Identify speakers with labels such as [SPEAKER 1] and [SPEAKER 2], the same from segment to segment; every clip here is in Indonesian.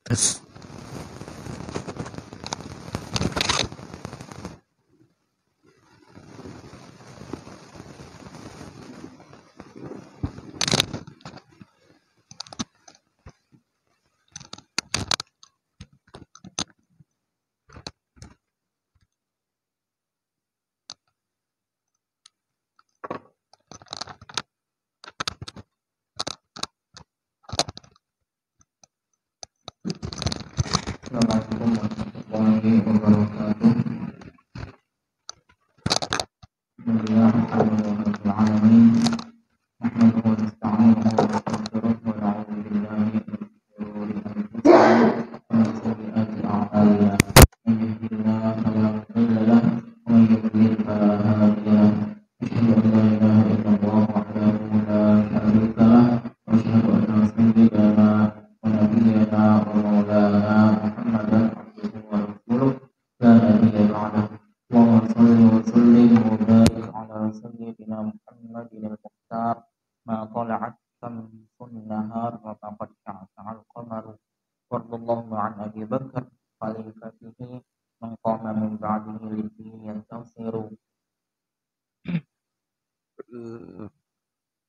[SPEAKER 1] Tes.
[SPEAKER 2] Assalamualaikum warahmatullahi wabarakatuh. Alhamdulillahirabbil alamin. Nahmaduhu wa nasta'inuhu wa nastaghfiruh wa na'udzu billahi min shururi anfusina wa min sayyiati a'malina. Man yahdihillahu fala mudilla lahu wa man yudlil fala hadiya lahu. Asyhadu an la ilaha illallah wahdahu la syarika lahu wa asyhadu anna sayyidana wa nabiyyana wa maulana Muhammadan abduhu wa rasuluh la nabiyya ba'dahu. Allahumma shalli wa sallim wa barik ala sayyidina Muhammadin al-Mukhtar ma tala'at samsun nahar wa faqad sya'al qamaru. Warḍallahu an Abi Bakr khalifatihi man qama min ba'dihi lidin yantasiru.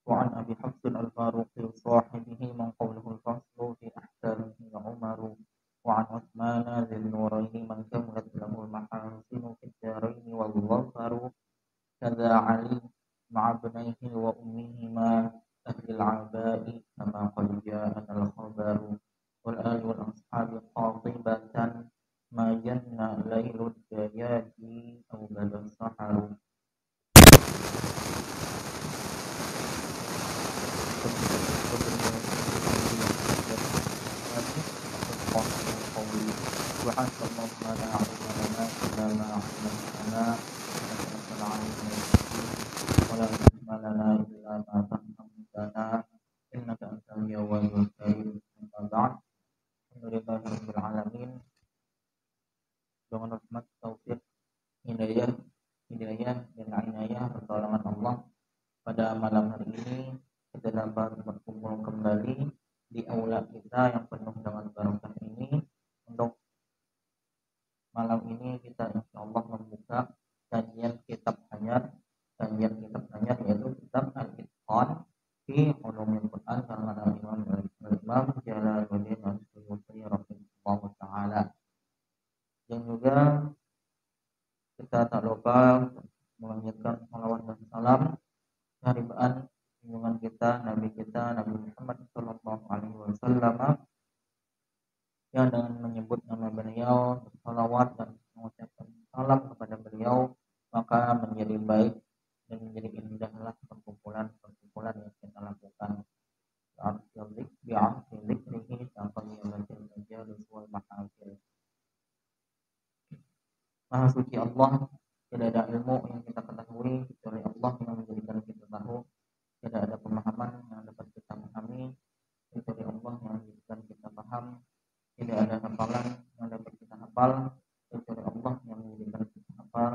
[SPEAKER 2] Wa an Abi Hafs al-Faruq sahibihi man qawluhu al-faslu fi ahkamihi Umaru. Wa an Uthman dzil nuraini man kamalat lahu al-mahasinu fid daraini wal ghafaru. Kadza Ali ma'a ibnayhi wa ummihima ahli al-aba'i kama qad ja'ana al-khabaru. Wal ali wal ashabi qatibatan ma janna laylud dayati aw bada saharu. وحسب الله ما لا علم لنا إلا ما علمتنا إنك أنت العليم الحكيم ولا علم لنا إلا ما فهمتنا إنك أنت الجواد الكريم. أما بعد. Alhamdulillahirabbil alamin. Dengan rahmat, taufik, hidayah dan inayah pertolongan Allah, pada malam hari ini kita dapat berkumpul kembali di aula kita yang penuh dengan barokah ini. Untuk malam ini kita insyaallah membuka kajian kitab Hanyar yaitu kitab Al-Itqan fi Ulumil Quran karangan Imam Jalaluddin As-Suyuti rahimahullah taala. Dan juga kita tak lupa melanjutkan salawat dan salam haribaan junjungan kita Nabi Muhammad sallallahu alaihi wasallam, yang dengan menyebut nama beliau, salawat dan mengucapkan salam kepada beliau, maka menjadi baik dan menjadi indahlah perkumpulan yang kita lakukan. Bi'amfidikrihi sampai yamatil majalis wal mahafil. Maha suci Allah, tidak ada ilmu yang kita ketahui kecuali Allah yang menjadikan kita tahu. Tidak ada pemahaman yang dapat kita pahami kecuali Allah yang menjadikan kita paham. Tidak ada hafalan yang dapat kita hafal kecuali Allah yang menjadikan kita hafal.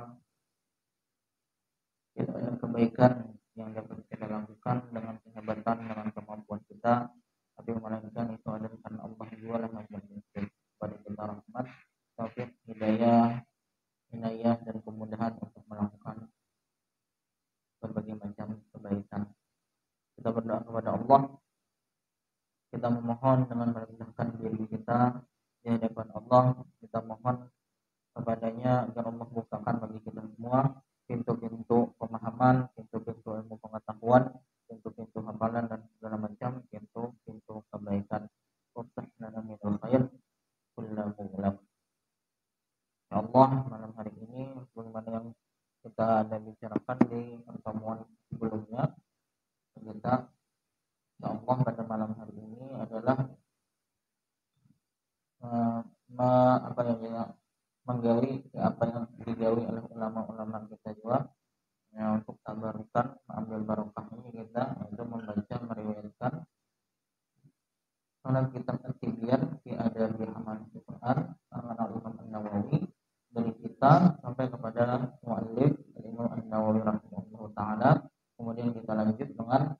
[SPEAKER 2] Tidak ada kebaikan yang dapat kita lakukan dengan kehebatan, dengan kemampuan kita, tapi melainkan itu adalah karena Allah juga yang memberikan kepada kita rahmat, taufik, hidayah dan kemudahan untuk melakukan berbagai macam kebaikan. Kita berdoa kepada Allah, kita memohon dengan merendahkan diri kita di hadapan Allah. Kita mohon kepadanya agar Allah bukakan bagi kita semua pintu-pintu pemahaman, pintu-pintu ilmu pengetahuan, pintu-pintu hafalan dan segala macam pintu-pintu kebaikan. Uftah lana minal khair kullahu lam. Ya Allah, malam hari ini sebagaimana yang kita ada bicarakan di pertemuan sebelumnya, kita ya Allah pada malam hari ini adalah menggali apa yang digawi oleh ulama-ulama kita juga, ya, untuk tabarukan mengambil barokahnya kita, yaitu membaca meriwayatkan salat kitab At-Tibyan fi Adabi Hamal Quran karangan Imam An-Nawawi, dari kita sampai kepada muallif Imam An-Nawawi rahimahullah taala. Kemudian kita lanjut dengan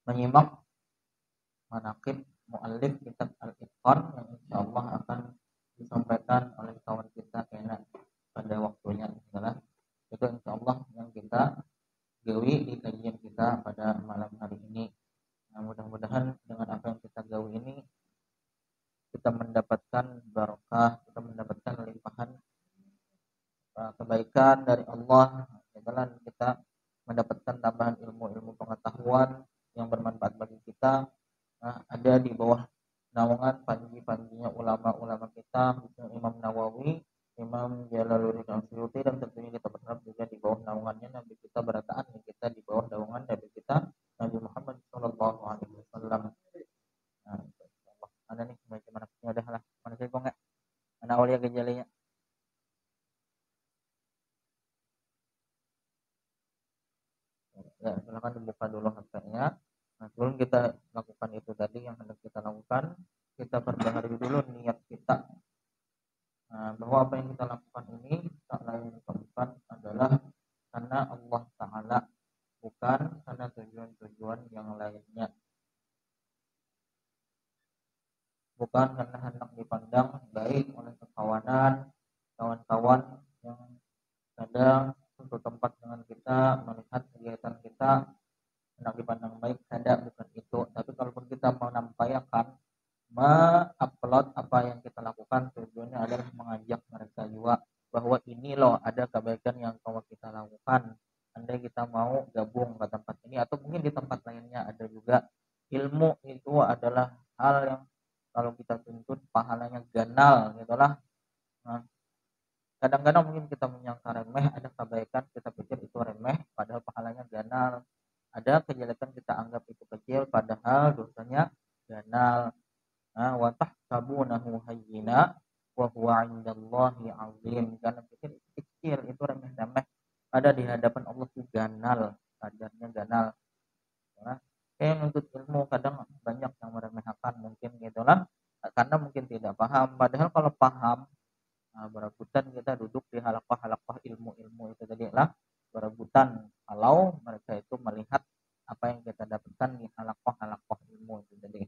[SPEAKER 2] menyimak manaqib muallif kitab Al-Itqan yang insyaallah akan disampaikan oleh kawan kita Kena pada waktunya adalah itu insyaallah yang kita gawi di kajian kita pada malam hari ini. Nah, mudah-mudahan dengan apa yang kita gawi ini kita mendapatkan barokah, kita mendapatkan limpahan kebaikan dari Allah, dan kita mendapatkan tambahan ilmu-ilmu pengetahuan yang bermanfaat bagi kita. Ada di bawah naungan panji-panjinya ulama-ulama kita, Imam Nawawi, Imam Jalaluddin Al-Suyuti, dan tentunya kita berharap juga di bawah naungannya Nabi kita berataan, dan kita di bawah naungan Nabi kita Nabi Muhammad Shallallahu Alaihi Wasallam. Nah, ada nih bagaimana? Ya udahlah, mana sih kok nggak? Mana awalnya gejalanya? Ya, silakan dibuka dulu HP-nya. Nah, sebelum kita lakukan itu tadi yang hendak kita lakukan, kita perbaharui dulu niat kita. Nah, bahwa apa yang kita lakukan ini tak lain bukan adalah karena Allah Ta'ala, bukan karena tujuan-tujuan yang lainnya. Bukan karena hendak dipandang baik oleh kawanan, kawan-kawan yang kadang satu tempat dengan kita, melihat kegiatan kita hendak dipandang baik, ada bukan itu. Tapi kalaupun kita mau menyampaikan, upload apa yang kita lakukan, tujuannya adalah mengajak mereka juga bahwa ini loh ada kebaikan yang kalau kita lakukan. Andai kita mau gabung ke tempat ini atau mungkin di tempat lainnya ada juga. Ilmu itu adalah hal yang kalau kita tuntut pahalanya ganal gitulah. Nah, kadang-kadang mungkin kita menyangka remeh, ada kebaikan kita pikir itu remeh padahal pahalanya ganal. Ada kejelekan kita anggap itu kecil padahal dosanya ganal. Wa tahsabunahu hayyina wa huwa 'indallahi 'azim. Karena pikir itu kecil, itu remeh-remeh, ada di hadapan Allah itu ganal, kadarnya ganal. Nah, menuntut ilmu kadang banyak yang meremehkan mungkin gitulah, karena mungkin tidak paham. Padahal kalau paham, berebutan kita duduk di halaqah-halaqah ilmu-ilmu itu tadi lah, berebutan kalau mereka itu melihat apa yang kita dapatkan di halaqah-halaqah ilmu itu tadi.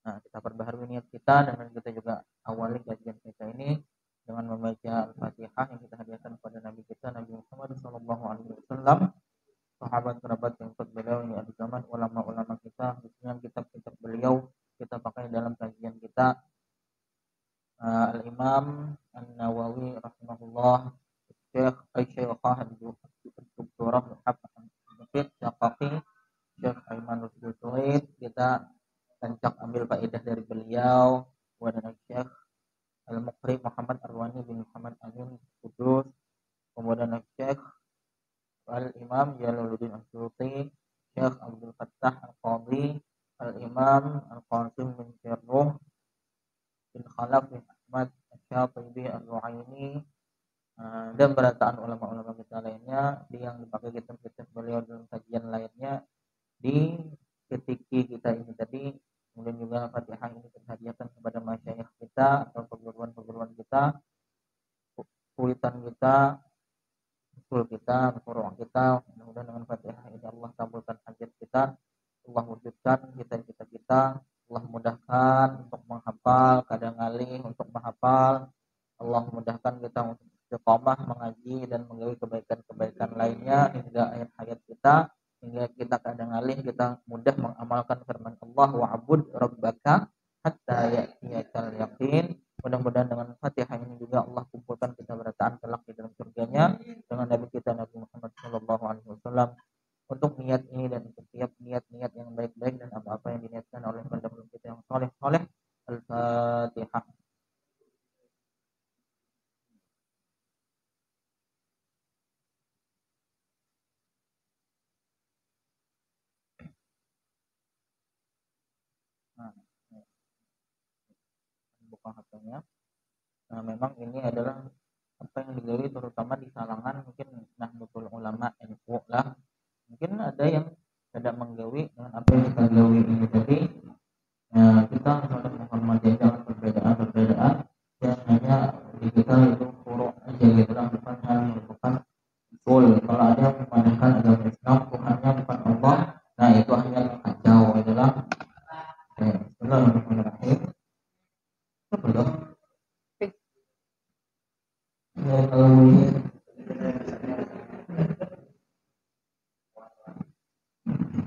[SPEAKER 2] Nah, kita perbaharui niat kita dengan kita juga awali kajian kita ini dengan membaca Al-Fatihah yang kita hadiahkan kepada Nabi kita Nabi Muhammad Shallallahu Alaihi Wasallam, sahabat-sahabat yang ikut beliau di akhir zaman, ulama-ulama kita, khususnya kitab-kitab beliau kita pakai dalam kajian kita. Al-Imam An-Nawawi rahimahullah, Syekh Doktorah Muhammad Syaqaqi, Syekh Aiman Rusdul, kita tancap ambil faedah dari beliau. Kemudian Syekh Al-Muqri Muhammad Arwani bin Muhammad Amin Kudus, kemudian Syekh Al-Imam Jalaluddin Al-Suyuti, Syekh Abdul Fattah Al-Qadhi, Al-Imam Al-Qasim bin Syarruh bin Khalaf bin Ahmad Al-Syatibi Al-Ru'aini, dan berataan ulama-ulama kita lainnya yang dipakai kitab-kitab beliau dalam kajian lainnya di ketiki kita ini tadi. Kemudian juga Fatihah ini kita hadiahkan kepada masyayikh kita atau perguruan-perguruan kita, kuitan kita, usul kita, furu' kita. Mudah-mudahan dengan Fatihah ini Allah kabulkan hajat kita, Allah wujudkan cita-cita kita, Allah mudahkan untuk menghafal, kadang ngalih untuk menghafal, Allah mudahkan kita untuk istiqomah mengaji dan menggawi kebaikan-kebaikan lainnya hingga akhir hayat kita, hingga kita kadang ngalih kita mudah mengamalkan firman Allah, wa'bud rabbaka hatta ya'tiyakal yaqin. Mudah-mudahan dengan Fatihah ini juga Allah kumpulkan kita berataan kelak di dalam surganya dengan Nabi kita Nabi Muhammad Shallallahu Alaihi Wasallam. Untuk niat ini dan untuk setiap niat-niat yang baik-baik dan apa-apa yang diniatkan oleh pendahulu kita yang soleh-soleh. Al-Fatihah. Buka HP-nya. Nah, memang ini adalah apa yang digawi terutama di kalangan mungkin Nahdlatul Ulama NU lah. Mungkin ada yang tidak menggawi dengan apa yang kita gawi ini tadi. Kita harus menghormati jangan perbedaan yang hanya di kita itu furu' aja gitu lah, bukan hal merupakan usul. Kalau ada yang memandangkan agama Islam Tuhannya bukan Allah, nah itu hanya kacau itulah.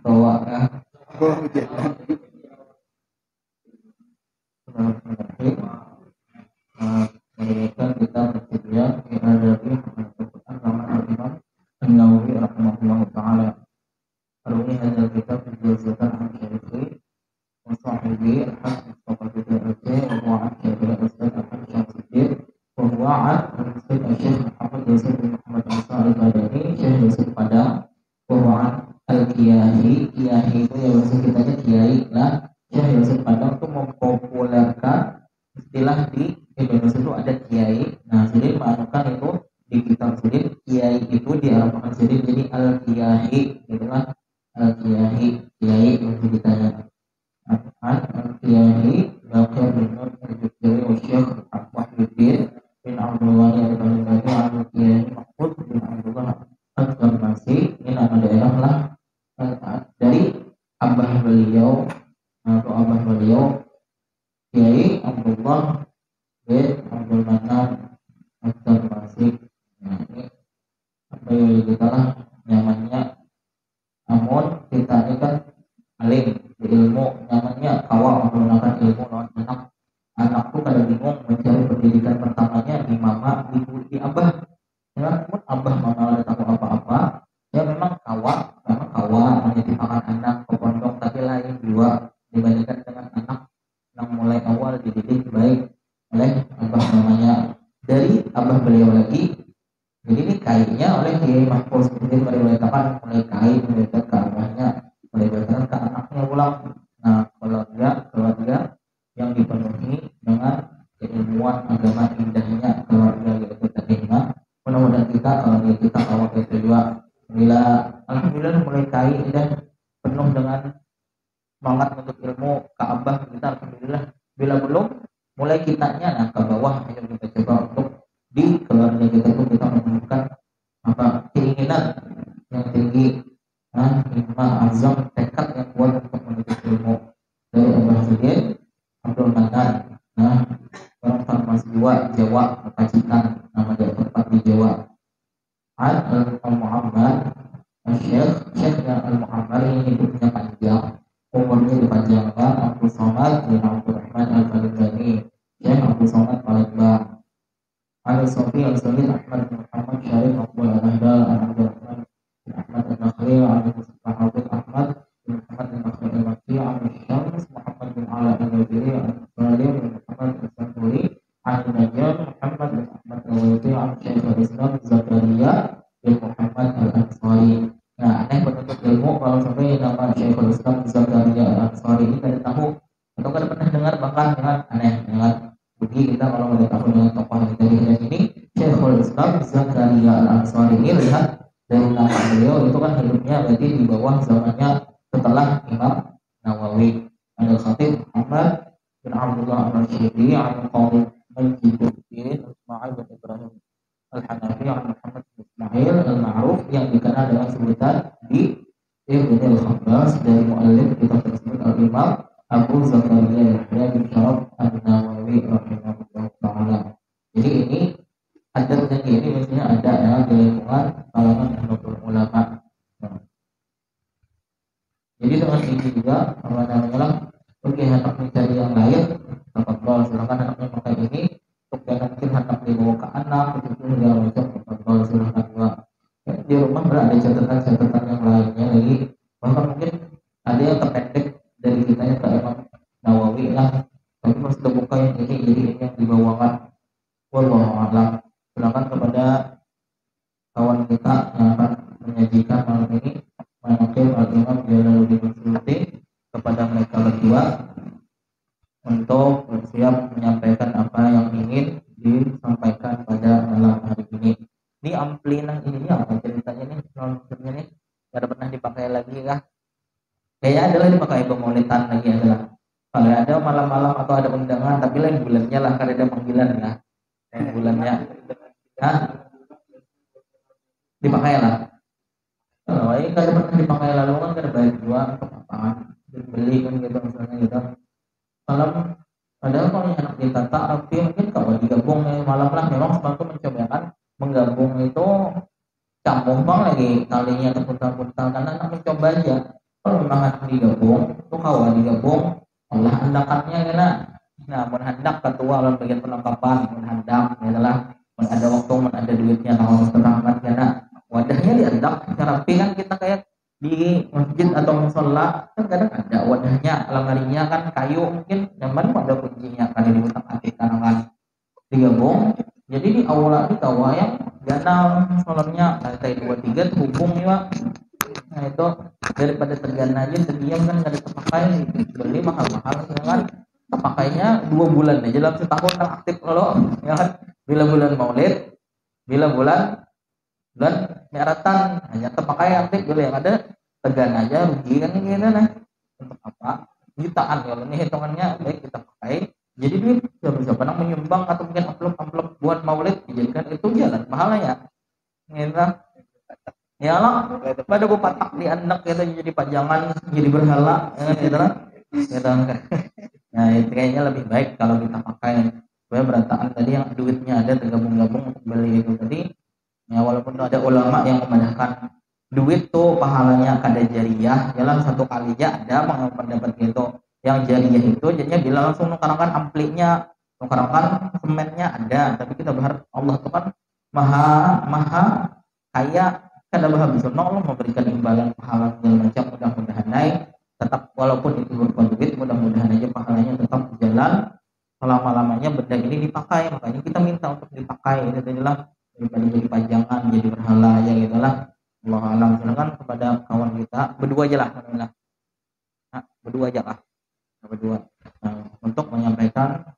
[SPEAKER 2] Bawa ya. Mengingatkan kita bersedia menghadapi Al-Quran zaman Al-Imam An-Nawawi rahimahullah ta'ala. Aruni hadal kitab berjazatan al-Syarifri Musahibi al-Haq Mustafa Bidya al-Jay Wabu'an Syarifri al-Ustaz al-Haq Syarifri Wabu'an al-Ustaz al-Syekh Muhammad Yusuf bin Muhammad Musa al-Badani Syekh Yusuf Padang Wabu'an al-Kiyahi. Kiyahi itu ya bahasa kitanya Kiai. Nah, Syekh Yusuf Padang itu mempopulerkan istilah di Indonesia itu ada kiai. Nah, jadi maknakan itu di kitab sendiri kiai itu diarahkan sendiri jadi al-kiyahi, itulah al-kiyahi, kiai yang ditanya. Al-kiyahi Bakir bin Nur al-Jubjari wa Syekh Wahidin bin Abdullah al-Balibani al-kiyahi Mahmud bin Abdullah al-Farmasi. Ini nama daerah lah dari abah beliau atau abah beliau Kiai Abdullah bin Abdul Manan Al-Farmasi. Nah, ini apa yang kita lah nyamannya. Namun kita ini kan alim di ilmu, nyamannya kawal menggunakan ilmu non anak tuh kadang bingung mencari pendidikan pertamanya di mama, di abah. Ya, pun abah mama ada tahu apa-apa. Ya memang kawal menitipkan anak ke pondok, tapi lain dua dibandingkan dengan anak yang mulai awal dididik baik oleh abah namanya dari abah beliau lagi. Jadi ini kainnya oleh Kiai Mahfuz seperti meriwayatkan mulai kain meriwayatkan ke abahnya, meriwayatkan ke anaknya ulang. Nah, keluarga yang dipenuhi dengan keilmuan agama indahnya keluarga yaitu terima. Mudah-mudahan kita awal itu juga bila alhamdulillah mulai kain dan penuh dengan semangat untuk ilmu ke abah kita alhamdulillah. Bila belum mulai kitanya nah ke bawah, ayo kita coba untuk di keluarga kita itu kita menemukan apa keinginan yang tinggi, himmah azam, tekad yang kuat untuk menuntut ilmu dari abah Sugeng Abdul Manan. Nah, orang Farmasi Jawa Pacitan, nama dia tempat di Jawa. Al-Muhammad Syekh yang Al-Muhammad ini hidupnya panjang, umurnya dipanjangkan. Abdul Somad bin Abdul Rahman Al-Balibani, Syekh Abdul Somad Palembang. Al-Sofi Al-Salih Ahmad bin Muhammad Syarif Abdul Al-Ahdal Abdul Rahman bin Ahmad Al-Nakhli Al-Mustafa Habib Ahmad bin Muhammad Al-Nakhli Al-Makki Al-Syams Muhammad bin Ala Al-Waziri Al-Salim bin Muhammad Al-Santuri Al-Najjar Muhammad bin Ahmad Al-Waziri Al-Syekh Al-Islam Zakaria bin Muhammad Al-Ansari. Nah, aneh penuntut ilmu kalau sampai nama Syekhul Islam Zakaria Al-Ansari ini kada tahu atau kada pernah dengar, bahkan dengan aneh dengan bagi kita kalau tidak tahu dengan tokoh yang kita lihat ini Syekhul Islam Zakaria Al-Ansari ini, lihat dari nama beliau itu kan hidupnya berarti di bawah zamannya setelah Imam Nawawi. Al-Khatib Muhammad bin Abdullah Al-Rashidi Al-Qawmi Al-Jibuddin Ismail bin Ibrahim Al-Hanafi Al-Muhammad bin Ismail Al-Ma'ruf yang dikenal dengan sebutan di Ibn Al-Khabbas dari mu'allif kitab tersebut Al-Imam Abu Zakaria Yahya bin Syaraf An-Nawawi rahimahullah ta'ala. Jadi ini adat dan ini biasanya ada ya di lingkungan kalangan Nahdlatul Ulama. Jadi dengan ini juga apa namanya bagi hendak mencari yang lain dapat bol, silakan anaknya pakai ini untuk jangan mungkin hendak dibawa ke anak itu segala macam dapat bol, silakan juga. Ya, di rumah berada catatan-catatan yang lainnya lagi, bahkan mungkin ada yang terpendek dari kitanya ke Imam Nawawi lah, tapi pas terbuka yang ini jadi ini yang dibawakan. Wallahu a'lam. Silakan kepada kawan kita yang akan menyajikan malam ini menakil Al-Imam Jalaluddin Suyuti kepada mereka berdua untuk bersiap menyampaikan apa yang ingin disampaikan pada malam hari ini. Ini amplinan ini apa ceritanya nih, nontonnya nih tidak pernah dipakai lagi kah? Kayaknya adalah dipakai pemolitan lagi adalah. Kalau ada malam-malam atau ada undangan, tapi lain bulannya lah, karena ada panggilan lah. Lain bulannya, dipakai lah. Kalau ini kada pernah dipakai lalu kan kada bayar dua kepapangan, beli kan gitu misalnya gitu. Malam, padahal kalau yang anak ditata, tapi mungkin kalau digabung malam lah, memang sebab mencoba kan menggabung itu campur bang lagi talinya terputar-putar karena baca. Kalau memang digabung, itu kawan digabung, Allah hendakannya kena. Nah, mun hendak ketua lawan bagian perlengkapan, mun hendak adalah mun ada waktu, mun ada duitnya, naon terangkat kena. Wadahnya dihendak, rapi kan kita kayak di masjid atau musola kan kadang ada wadahnya, lemarinya kan kayu mungkin nyaman ada kuncinya kali diutak atik kanan digabung. Jadi di aula di kawah yang ganal solarnya lantai 2 3 terhubung nih Pak. Nah itu daripada tergana aja terdiam kan nggak ada terpakai, beli mahal-mahal ya kan, terpakainya 2 bulan aja dalam setahun kan aktif loh ya kan, bila bulan Maulid, bila bulan Mi'ratan hanya terpakai aktif, bila yang ada tegan aja rugi kan ini nah untuk apa jutaan kalau ini hitungannya baik kita pakai jadi duit siapa yang menyumbang atau mungkin amplop buat Maulid dijadikan itu jalan pahalanya gitu. Ya lah, pada patak di anak kita jadi pajangan, jadi berhala, gitu lah. Gitu. Nah, itu kayaknya lebih baik kalau kita pakai supaya berantakan tadi yang duitnya ada tergabung-gabung untuk beli itu tadi. Ya walaupun ada ulama yang memandangkan duit tuh pahalanya kada jariyah, dalam satu kalinya ada pendapat gitu. Yang jariyah itu jadinya bila langsung nukarkan amplinya, nukarkan semennya ada, tapi kita berharap Allah itu kan maha kaya, kada berhabis Allah memberikan imbalan pahala segala macam, mudah-mudahan naik tetap walaupun itu berupa duit, mudah-mudahan aja pahalanya tetap berjalan selama-lamanya benda ini dipakai, makanya kita minta untuk dipakai itu adalah daripada jadi pajangan, jadi berhala ya gitulah. Allah alam, silakan kepada kawan kita berdua aja lah, berdua aja lah, berdua untuk menyampaikan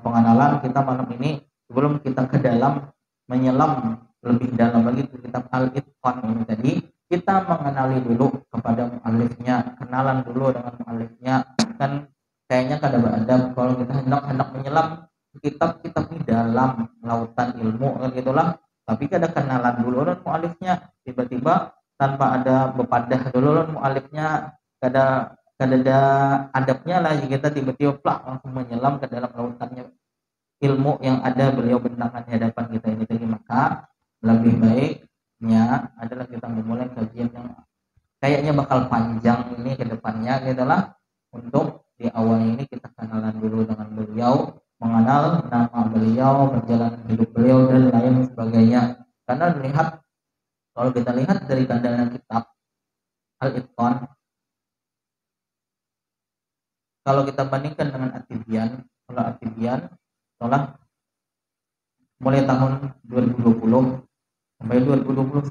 [SPEAKER 2] pengenalan kita malam ini sebelum kita ke dalam menyelam lebih dalam lagi ke kitab Al-Itqan ini tadi. Kita mengenali dulu kepada mu'alifnya, kenalan dulu dengan mu'alifnya. Kan kayaknya kada beradab kalau kita hendak menyelam kitab-kitab di dalam lautan ilmu kan gitulah, tapi kada kenalan dulu dengan mu'alifnya, tiba-tiba tanpa ada bepadah dulu dengan mu'alifnya, kada ada adabnya lah kita tiba-tiba plak langsung menyelam ke dalam lautannya ilmu yang ada beliau bentangkan di hadapan kita ini tadi. Maka lebih baiknya adalah kita memulai kajian yang kayaknya bakal panjang ini ke depannya gitulah. Untuk di awal ini kita kenalan dulu dengan beliau, mengenal nama beliau, perjalanan hidup beliau dan lain sebagainya. Karena kalau kita lihat dari kandungan kitab Al-Itqan, kalau kita bandingkan dengan At-Tibyan, kalau At-Tibyan setelah mulai tahun 2020 sampai 2021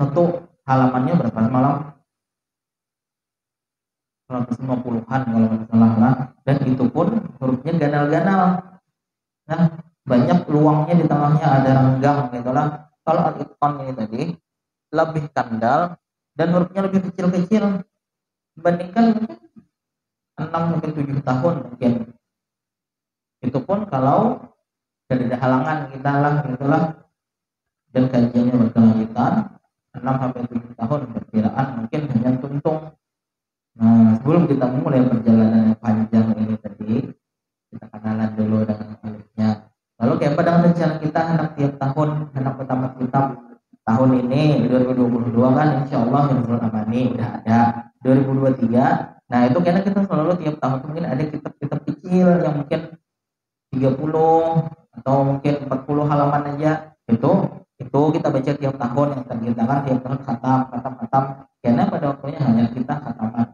[SPEAKER 2] halamannya berapa malam 150-an kalau tidak salah lah, dan itu pun hurufnya ganal-ganal. Nah, banyak luangnya di tengahnya ada renggang gitulah. Kalau Al-Itqan ini tadi lebih kandal dan hurufnya lebih kecil-kecil dibandingkan mungkin 6 mungkin 7 tahun mungkin. Itu pun kalau tidak ada halangan kita lah gitulah, dan kajiannya berkelanjutan 6 sampai 7 tahun perkiraan mungkin hanya tuntung. Nah, sebelum kita mulai perjalanan yang panjang ini tadi, kita kenalan dulu dengan alifnya. Lalu kayak pada rencana kita hendak tiap tahun hendak bertambah kitab. Tahun ini 2022 kan insya Allah Hifdzul Amani udah ada. 2023, nah itu karena kita selalu tiap tahun mungkin ada kitab-kitab kecil yang mungkin 30 atau mungkin 40 halaman aja. Itu kita baca tiap tahun, yang tergitakan tiap tahun khatam. Karena pada waktunya hanya kita khataman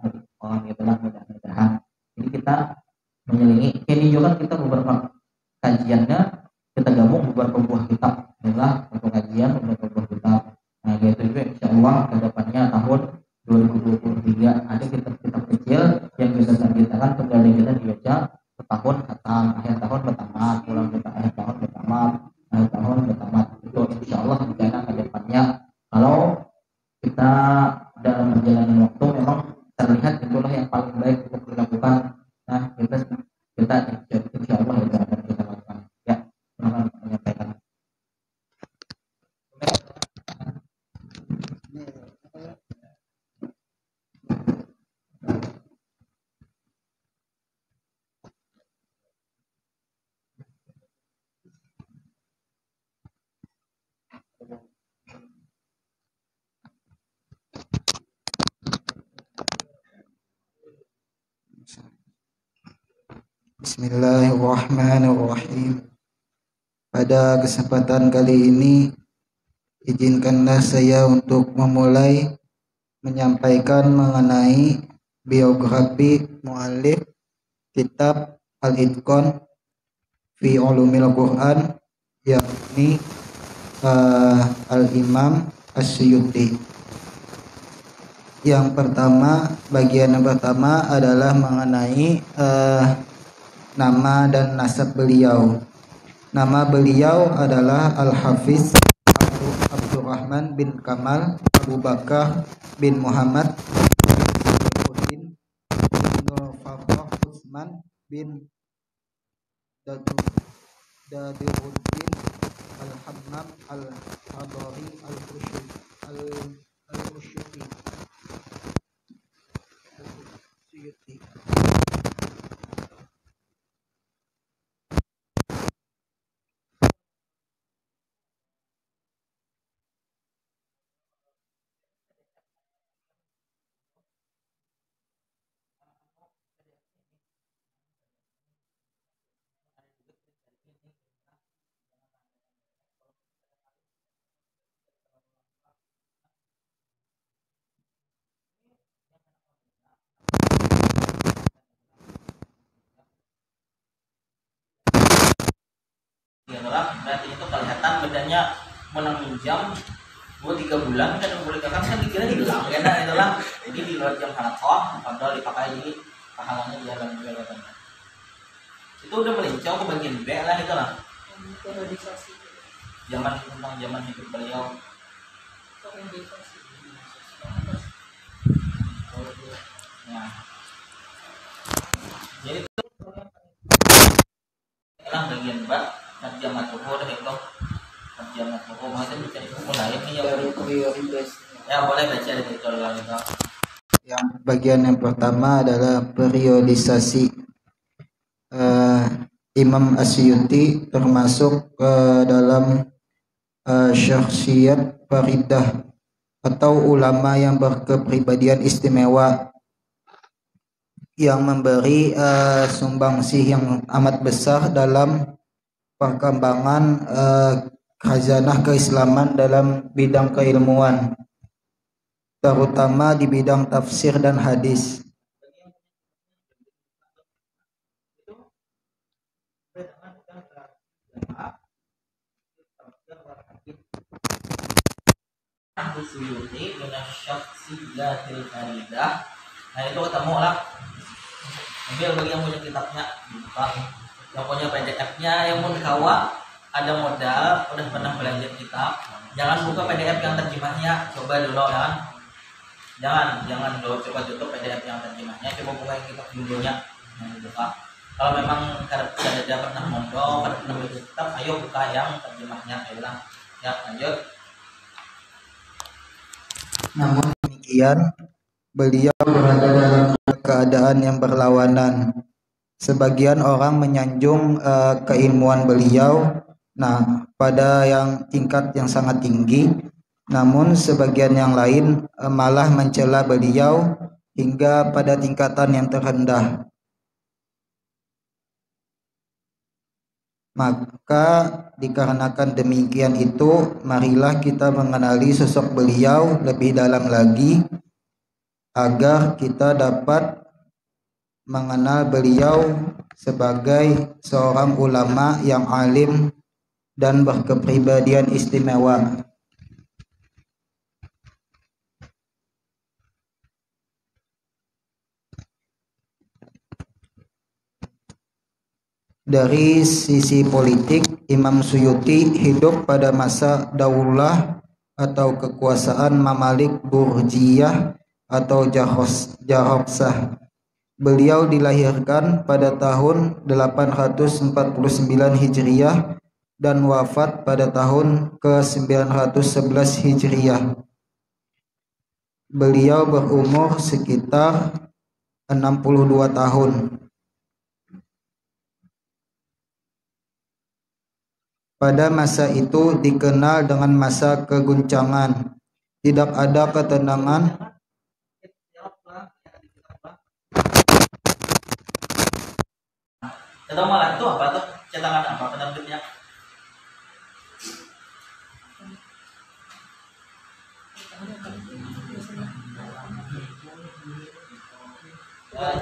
[SPEAKER 2] gitulah, mudah-mudahan. Jadi kita menyelingi. Ini juga kita beberapa kajiannya kita gabung beberapa buah kitab, adalah satu kajian beberapa buah kitab. Nah, gitu juga insya Allah ke depannya tahun 2023 ada kitab-kitab kecil yang kita targetkan tunggal kita dibaca setahun khatam, akhir tahun bertamat, pulang kita akhir tahun bertamat, akhir tahun bertamat. Itu insya Allah rencana ke depannya. Kalau kita dalam perjalanan waktu memang terlihat itulah yang paling baik untuk dilakukan. Nah, kita insya Allah itu akan kita lakukan. Ya, silakan menyampaikan.
[SPEAKER 1] Bismillahirrahmanirrahim. Pada kesempatan kali ini, izinkanlah saya untuk memulai menyampaikan mengenai biografi muallif kitab Al-Itqan fi Ulumil Quran, yakni Al-Imam As-Suyuti. Bagian yang pertama adalah mengenai nama dan nasab beliau. Nama beliau adalah Al-Hafiz Abdurrahman bin Kamal Abu Bakar bin Muhammad bin Fakhr Utsman bin Dadiruddin Al-Hammam Al-Hadari Al-Rushyuti.
[SPEAKER 2] Berarti itu kelihatan bedanya menang minjam 2-3 bulan kan boleh kakak kan dikira hilang ya nah itulah jadi di luar jam halakoh padahal dipakai jadi pahalanya jalan juga kan itu udah melincau ke bagian B lah itulah zaman hidup beliau nah jadi itu lah bagian B terjemah tubuh dah itu terjemah tubuh maksudnya bisa dimulai ya boleh baca dari itu lah itu.
[SPEAKER 1] Yang bagian yang pertama adalah periodisasi. Imam As-Suyuti termasuk dalam syakhsiyat faridah atau ulama yang berkepribadian istimewa yang memberi sumbangsih yang amat besar dalam perkembangan khazanah keislaman dalam bidang keilmuan, terutama di bidang tafsir dan hadis.
[SPEAKER 2] Suyuti dengan syakhsiyatil faridah. Nah itu ketemu lah. Ambil bagi yang punya kitabnya dibuka, yang punya PDF-nya, yang mau dikawa ada modal, udah pernah belajar kitab, jangan buka PDF yang terjemahnya, coba dulu ya. Jangan dulu coba tutup PDF yang terjemahnya, coba buka yang kitab judulnya yang dibuka. Kalau memang kada pernah mondok, kada pernah belajar kitab, ayo buka yang terjemahnya, saya bilang. Ya, lanjut.
[SPEAKER 1] Namun demikian, beliau berada dalam keadaan yang berlawanan. Sebagian orang menyanjung keilmuan beliau, pada tingkat yang sangat tinggi. Namun sebagian yang lain malah mencela beliau hingga pada tingkatan yang terendah. Maka dikarenakan demikian itu, marilah kita mengenali sosok beliau lebih dalam lagi agar kita dapat mengenal beliau sebagai seorang ulama yang alim dan berkepribadian istimewa. Dari sisi politik, Imam Suyuti hidup pada masa daulah atau kekuasaan Mamalik Burjiyah atau Jahoksah. Beliau dilahirkan pada tahun 849 Hijriah dan wafat pada tahun ke-911 Hijriah. Beliau berumur sekitar 62 tahun. Pada masa itu dikenal dengan masa keguncangan. Tidak ada ketenangan
[SPEAKER 2] Atau malah itu apa tuh? Cetakan apa penerbitnya?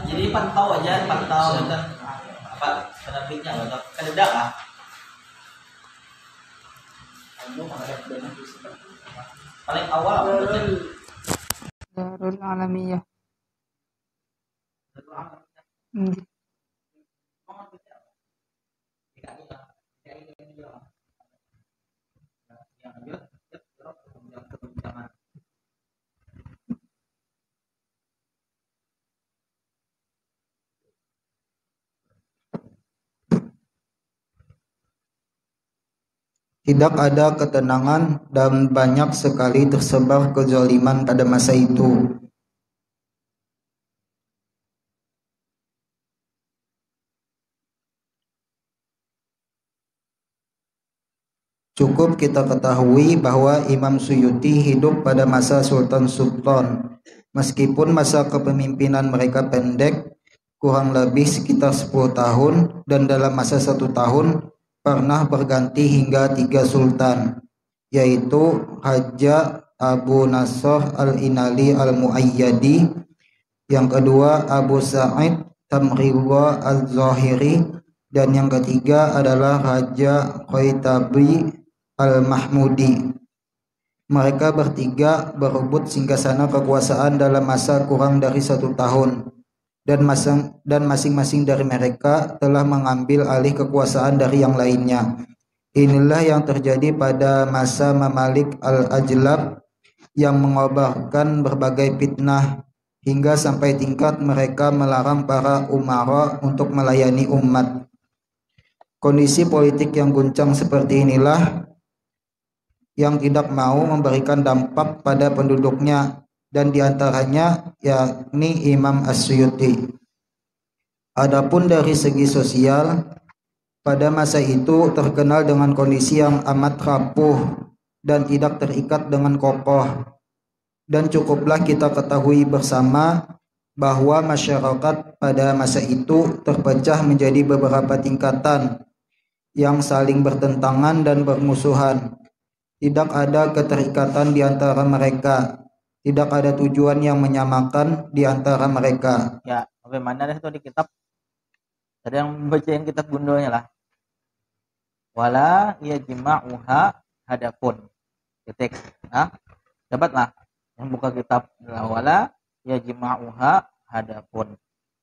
[SPEAKER 2] Jadi pantau aja, pantau dan apa penerbitnya atau kededak lah. Paling awal apa baca?
[SPEAKER 3] Darul Alamiyah.
[SPEAKER 1] Tidak ada ketenangan dan banyak sekali tersebar kezaliman pada masa itu. Cukup kita ketahui bahwa Imam Suyuti hidup pada masa Sultan Sultan. Meskipun masa kepemimpinan mereka pendek, kurang lebih sekitar 10 tahun, dan dalam masa 1 tahun pernah berganti hingga 3 sultan, yaitu Haja Abu Nasr al-Inali al-Muayyadi, yang kedua Abu Sa'id Tamriwa al-Zahiri, dan yang ketiga adalah Raja Qaitabi al-Mahmudi. Mereka bertiga berebut singgasana kekuasaan dalam masa kurang dari 1 tahun, dan masing-masing dari mereka telah mengambil alih kekuasaan dari yang lainnya. Inilah yang terjadi pada masa Mamalik al-Ajlab yang mengobarkan berbagai fitnah hingga sampai tingkat mereka melarang para umara untuk melayani umat. Kondisi politik yang guncang seperti inilah yang tidak mau memberikan dampak pada penduduknya, dan diantaranya yakni Imam As-Suyuti. Adapun dari segi sosial, pada masa itu terkenal dengan kondisi yang amat rapuh dan tidak terikat dengan kokoh. Dan cukuplah kita ketahui bersama bahwa masyarakat pada masa itu terpecah menjadi beberapa tingkatan yang saling bertentangan dan bermusuhan. Tidak ada keterikatan di antara mereka. Tidak ada tujuan yang menyamakan di antara mereka.
[SPEAKER 2] Ya, bagaimana itu di kitab? Ada yang bacain kitab gundulnya lah. Wala yajma'uha hadapun. Titik. Nah, dapatlah. Yang buka kitab wala yajma'uha hadapun.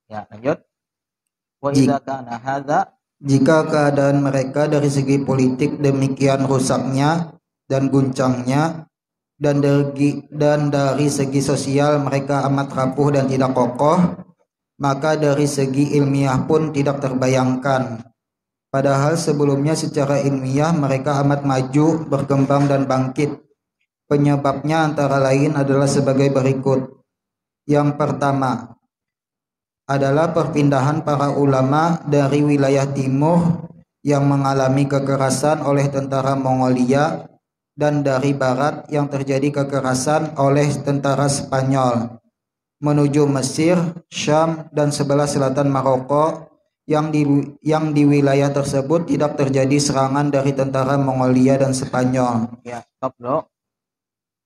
[SPEAKER 2] Ya, lanjut. Wa idza kana hadza,
[SPEAKER 1] jika keadaan mereka dari segi politik demikian rusaknya dan guncangnya, dan dari segi sosial mereka amat rapuh dan tidak kokoh, maka dari segi ilmiah pun tidak terbayangkan. Padahal sebelumnya secara ilmiah mereka amat maju, berkembang dan bangkit. Penyebabnya antara lain adalah sebagai berikut. Yang pertama adalah perpindahan para ulama dari wilayah timur yang mengalami kekerasan oleh tentara Mongolia, dan dari barat yang terjadi kekerasan oleh tentara Spanyol, menuju Mesir, Syam, dan sebelah selatan Maroko, yang di wilayah tersebut tidak terjadi serangan dari tentara Mongolia dan Spanyol.
[SPEAKER 2] Ya, stop bro.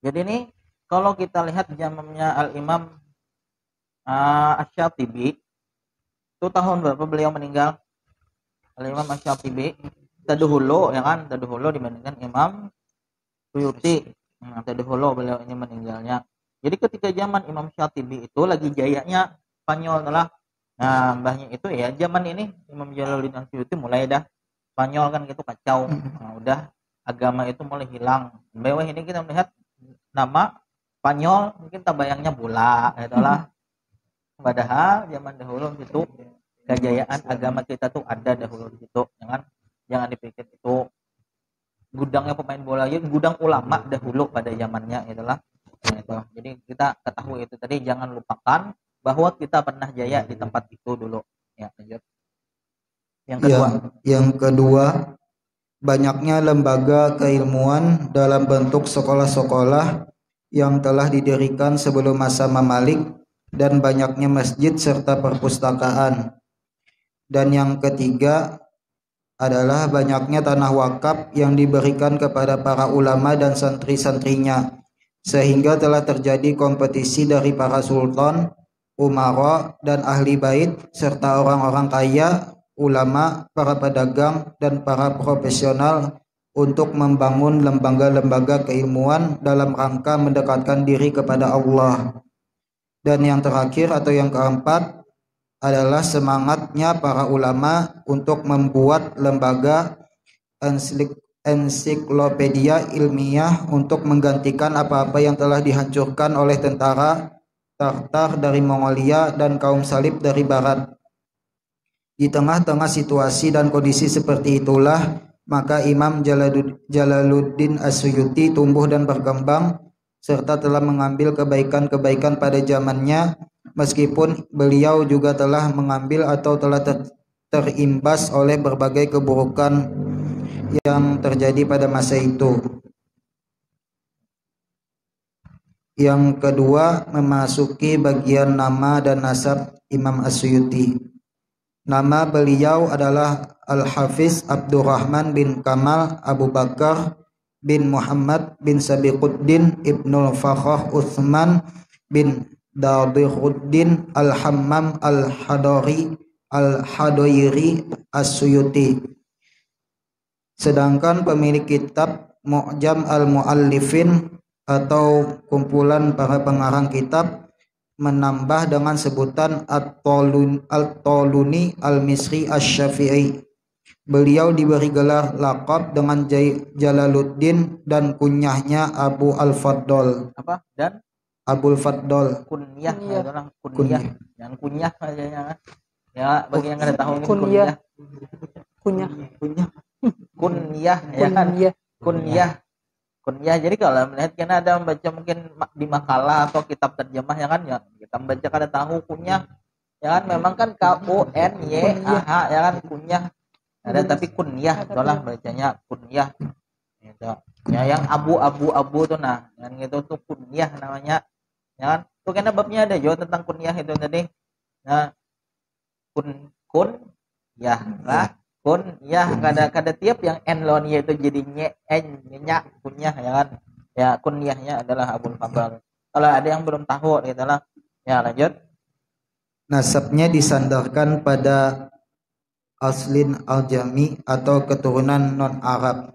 [SPEAKER 2] Jadi ini kalau kita lihat zamannya Al-Imam Asy-Syatibi, itu tahun berapa beliau meninggal? Al-Imam Asy-Syatibi terdahulu, ya kan, terdahulu dibandingkan Imam Suyuti. Terdahulu beliau ini meninggalnya. Jadi ketika zaman Imam Syatibi itu lagi jayanya Spanyol telah. Nah, mbahnya itu ya zaman ini Imam Jalaluddin Suyuti mulai dah Spanyol kan gitu kacau. Nah, udah agama itu mulai hilang. Bawah ini kita melihat nama Spanyol, mungkin tabayangnya bola itulah. Padahal zaman dahulu itu kejayaan agama kita tuh ada dahulu di situ. Jangan dipikir itu gudangnya pemain bola, ya gudang ulama dahulu pada zamannya itulah. Nah, itu. Jadi kita ketahui itu tadi, jangan lupakan bahwa kita pernah jaya di tempat itu dulu. Ya, lanjut.
[SPEAKER 1] Yang kedua, banyaknya lembaga keilmuan dalam bentuk sekolah-sekolah yang telah didirikan sebelum masa Mamalik, dan banyaknya masjid serta perpustakaan. Dan yang ketiga adalah banyaknya tanah wakaf yang diberikan kepada para ulama dan santri-santrinya, sehingga telah terjadi kompetisi dari para sultan, umara, dan ahli bait serta orang-orang kaya, ulama, para pedagang, dan para profesional untuk membangun lembaga-lembaga keilmuan dalam rangka mendekatkan diri kepada Allah. Dan yang terakhir atau yang keempat adalah semangatnya para ulama untuk membuat lembaga ensiklopedia ilmiah untuk menggantikan apa-apa yang telah dihancurkan oleh tentara Tartar dari Mongolia dan kaum salib dari barat. Di tengah-tengah situasi dan kondisi seperti itulah, maka Imam Jalaluddin As-Suyuti tumbuh dan berkembang serta telah mengambil kebaikan-kebaikan pada zamannya, meskipun beliau juga telah mengambil atau telah terimbas oleh berbagai keburukan yang terjadi pada masa itu. Yang kedua, memasuki bagian nama dan nasab Imam As-Suyuti. Nama beliau adalah Al-Hafiz Abdurrahman bin Kamal Abu Bakar bin Muhammad bin Sabiquddin Ibnul Fakhrah Utsman bin Dabihuddin Al-Hammam Al-Hadoiri As-Suyuti. Sedangkan pemilik kitab Mu'jam Al-Mu'allifin atau kumpulan para pengarang kitab menambah dengan sebutan At-Toluni Al-Misri Asy-Syafi'i. Beliau diberi gelar laqab dengan Jalaluddin dan kunyahnya Abu Al-Faddal.
[SPEAKER 2] Apa? Dan
[SPEAKER 1] Abul Faddal.
[SPEAKER 2] kunyah,
[SPEAKER 3] Kunyah.
[SPEAKER 2] itu lah kunyah. Yang kunyah aja ya. Ya, bagi yang nggak tahu ini
[SPEAKER 3] Kunyah.
[SPEAKER 2] kunyah.
[SPEAKER 3] Kunyah.
[SPEAKER 2] Kunyah ya kan?
[SPEAKER 3] Kunyah.
[SPEAKER 2] Kunyah. Kunyah. Jadi kalau melihat karena ada membaca mungkin di makalah atau kitab terjemah ya kan, ya kita membaca kada tahu kunyah ya kan, memang kan KUNYAH ya kan, kunyah ada, tapi kunyah itulah bacanya kunyah gitu. Ya yang abu tuh, nah yang itu tuh kunyah namanya ya kan. Tuh karena babnya ada juga tentang kunyah itu tadi. Nah kun ya lah kun ya, kada tiap yang enlonia itu jadi nyenyak kunyah ya kan. Ya kunyahnya adalah Abul Fadl. Kalau ada yang belum tahu gitu lah. Ya lanjut.
[SPEAKER 1] Nasabnya disandarkan pada aslin al-jami atau keturunan non-Arab.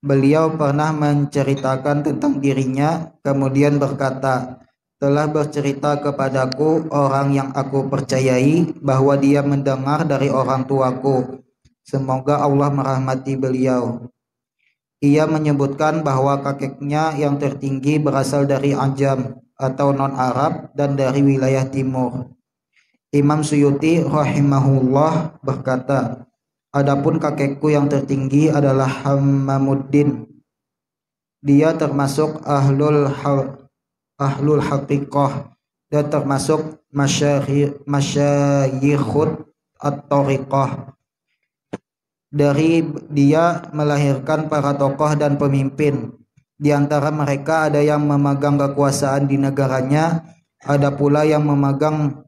[SPEAKER 1] Beliau pernah menceritakan tentang dirinya, kemudian berkata, telah bercerita kepadaku orang yang aku percayai bahwa dia mendengar dari orang tuaku. Semoga Allah merahmati beliau. Ia menyebutkan bahwa kakeknya yang tertinggi berasal dari Ajam atau non-Arab dan dari wilayah timur. Imam Suyuti rahimahullah berkata, adapun kakekku yang tertinggi adalah Hammamuddin. Dia termasuk ahlul haqiqah dan termasuk masyayikhut at-tariqah. Dari dia melahirkan para tokoh dan pemimpin. Di antara mereka ada yang memegang kekuasaan di negaranya, ada pula yang memegang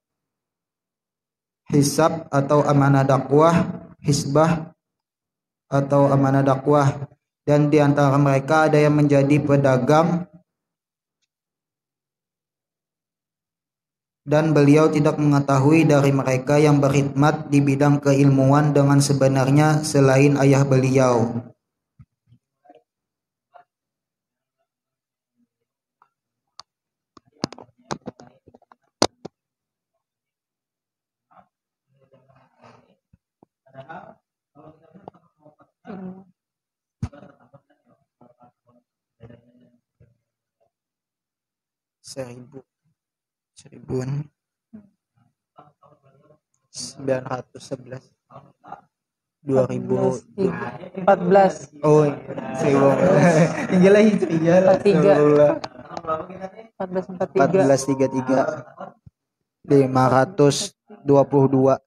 [SPEAKER 1] hisab atau amanah dakwah, hisbah atau amanah dakwah, dan di antara mereka ada yang menjadi pedagang, dan beliau tidak mengetahui dari mereka yang berkhidmat di bidang keilmuan dengan sebenarnya selain ayah beliau. Seribuan 911
[SPEAKER 3] 14.
[SPEAKER 1] oh 1000 tinggal hijriah
[SPEAKER 3] 1443.
[SPEAKER 1] 522.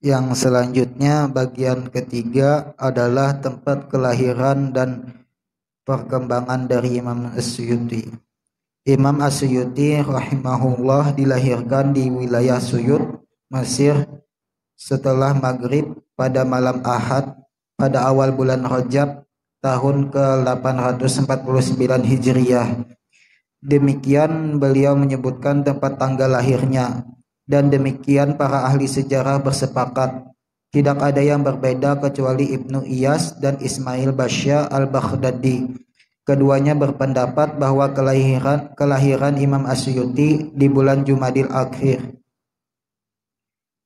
[SPEAKER 1] Yang selanjutnya bagian ketiga adalah tempat kelahiran dan perkembangan dari Imam As-Suyuti. Imam As-Suyuti rahimahullah dilahirkan di wilayah Suyut, Mesir setelah maghrib pada malam Ahad pada awal bulan Rajab tahun ke-849 Hijriah. Demikian beliau menyebutkan tempat tanggal lahirnya, dan demikian para ahli sejarah bersepakat. Tidak ada yang berbeda kecuali Ibnu Iyas dan Ismail Basya al-Baghdadi. Keduanya berpendapat bahwa kelahiran Imam As-Suyuti di bulan Jumadil Akhir.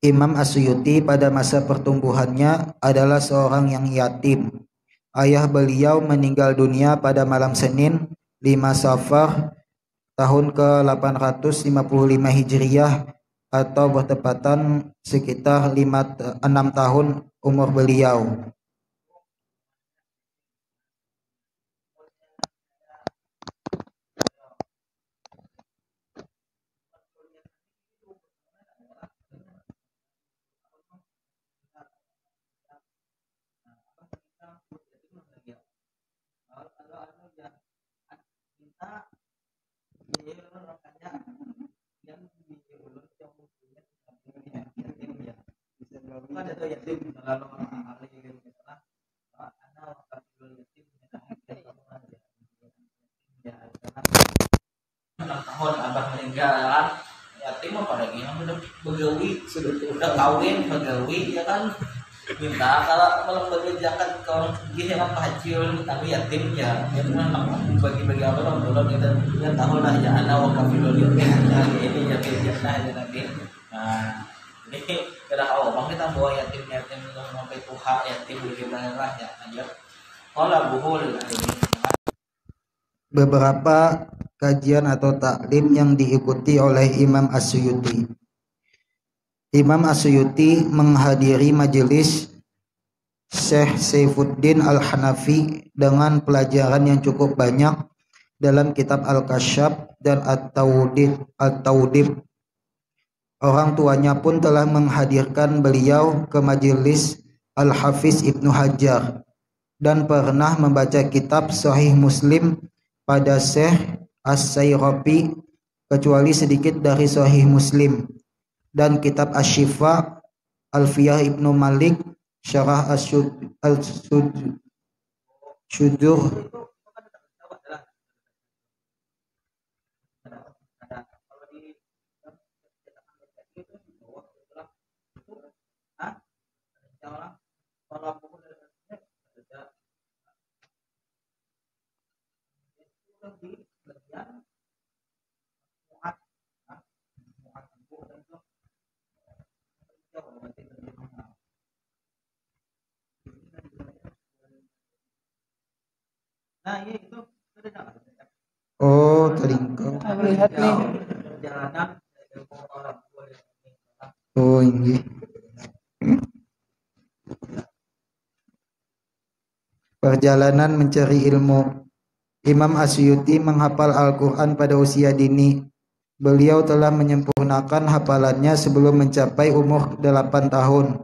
[SPEAKER 1] Imam As-Suyuti pada masa pertumbuhannya adalah seorang yang yatim. Ayah beliau meninggal dunia pada malam Senin 5 Safar tahun ke-855 Hijriah atau bertepatan sekitar 6 tahun umur beliau.
[SPEAKER 2] Tahun abah meninggal yatim apa lagi yang udah begawi sudah kawin begawi ya kan minta kalau belum zakat ke orang gini apa hajil tapi yatim ya itu kan bagi-bagi apa dong belum kita ya tahu lah ya anak wakafilul yatim ini yatim jannah ya nanti nah ini kita bang kita bawa yatim sampai tuha yatim kita lah ya aja kalau buhul ini
[SPEAKER 1] beberapa kajian atau taklim yang diikuti oleh Imam As-Suyuti. Imam As-Suyuti menghadiri majelis Syekh Saifuddin Al-Hanafi dengan pelajaran yang cukup banyak dalam kitab Al-Kasyaf dan At-Tawdib. Orang tuanya pun telah menghadirkan beliau ke majelis Al-Hafiz Ibnu Hajar dan pernah membaca kitab Sahih Muslim pada Syekh As-Sayrafi kecuali sedikit dari Sahih Muslim, dan kitab Asy-Syifa Alfiyah Ibnu Malik Syarah As-Syudur
[SPEAKER 2] nah itu
[SPEAKER 1] oh teringkau
[SPEAKER 3] Lihat nih.
[SPEAKER 2] perjalanan
[SPEAKER 1] oh ini perjalanan mencari ilmu. Imam As-Suyuti menghafal Al-Quran pada usia dini. Beliau telah menyempurnakan hafalannya sebelum mencapai umur 8 tahun.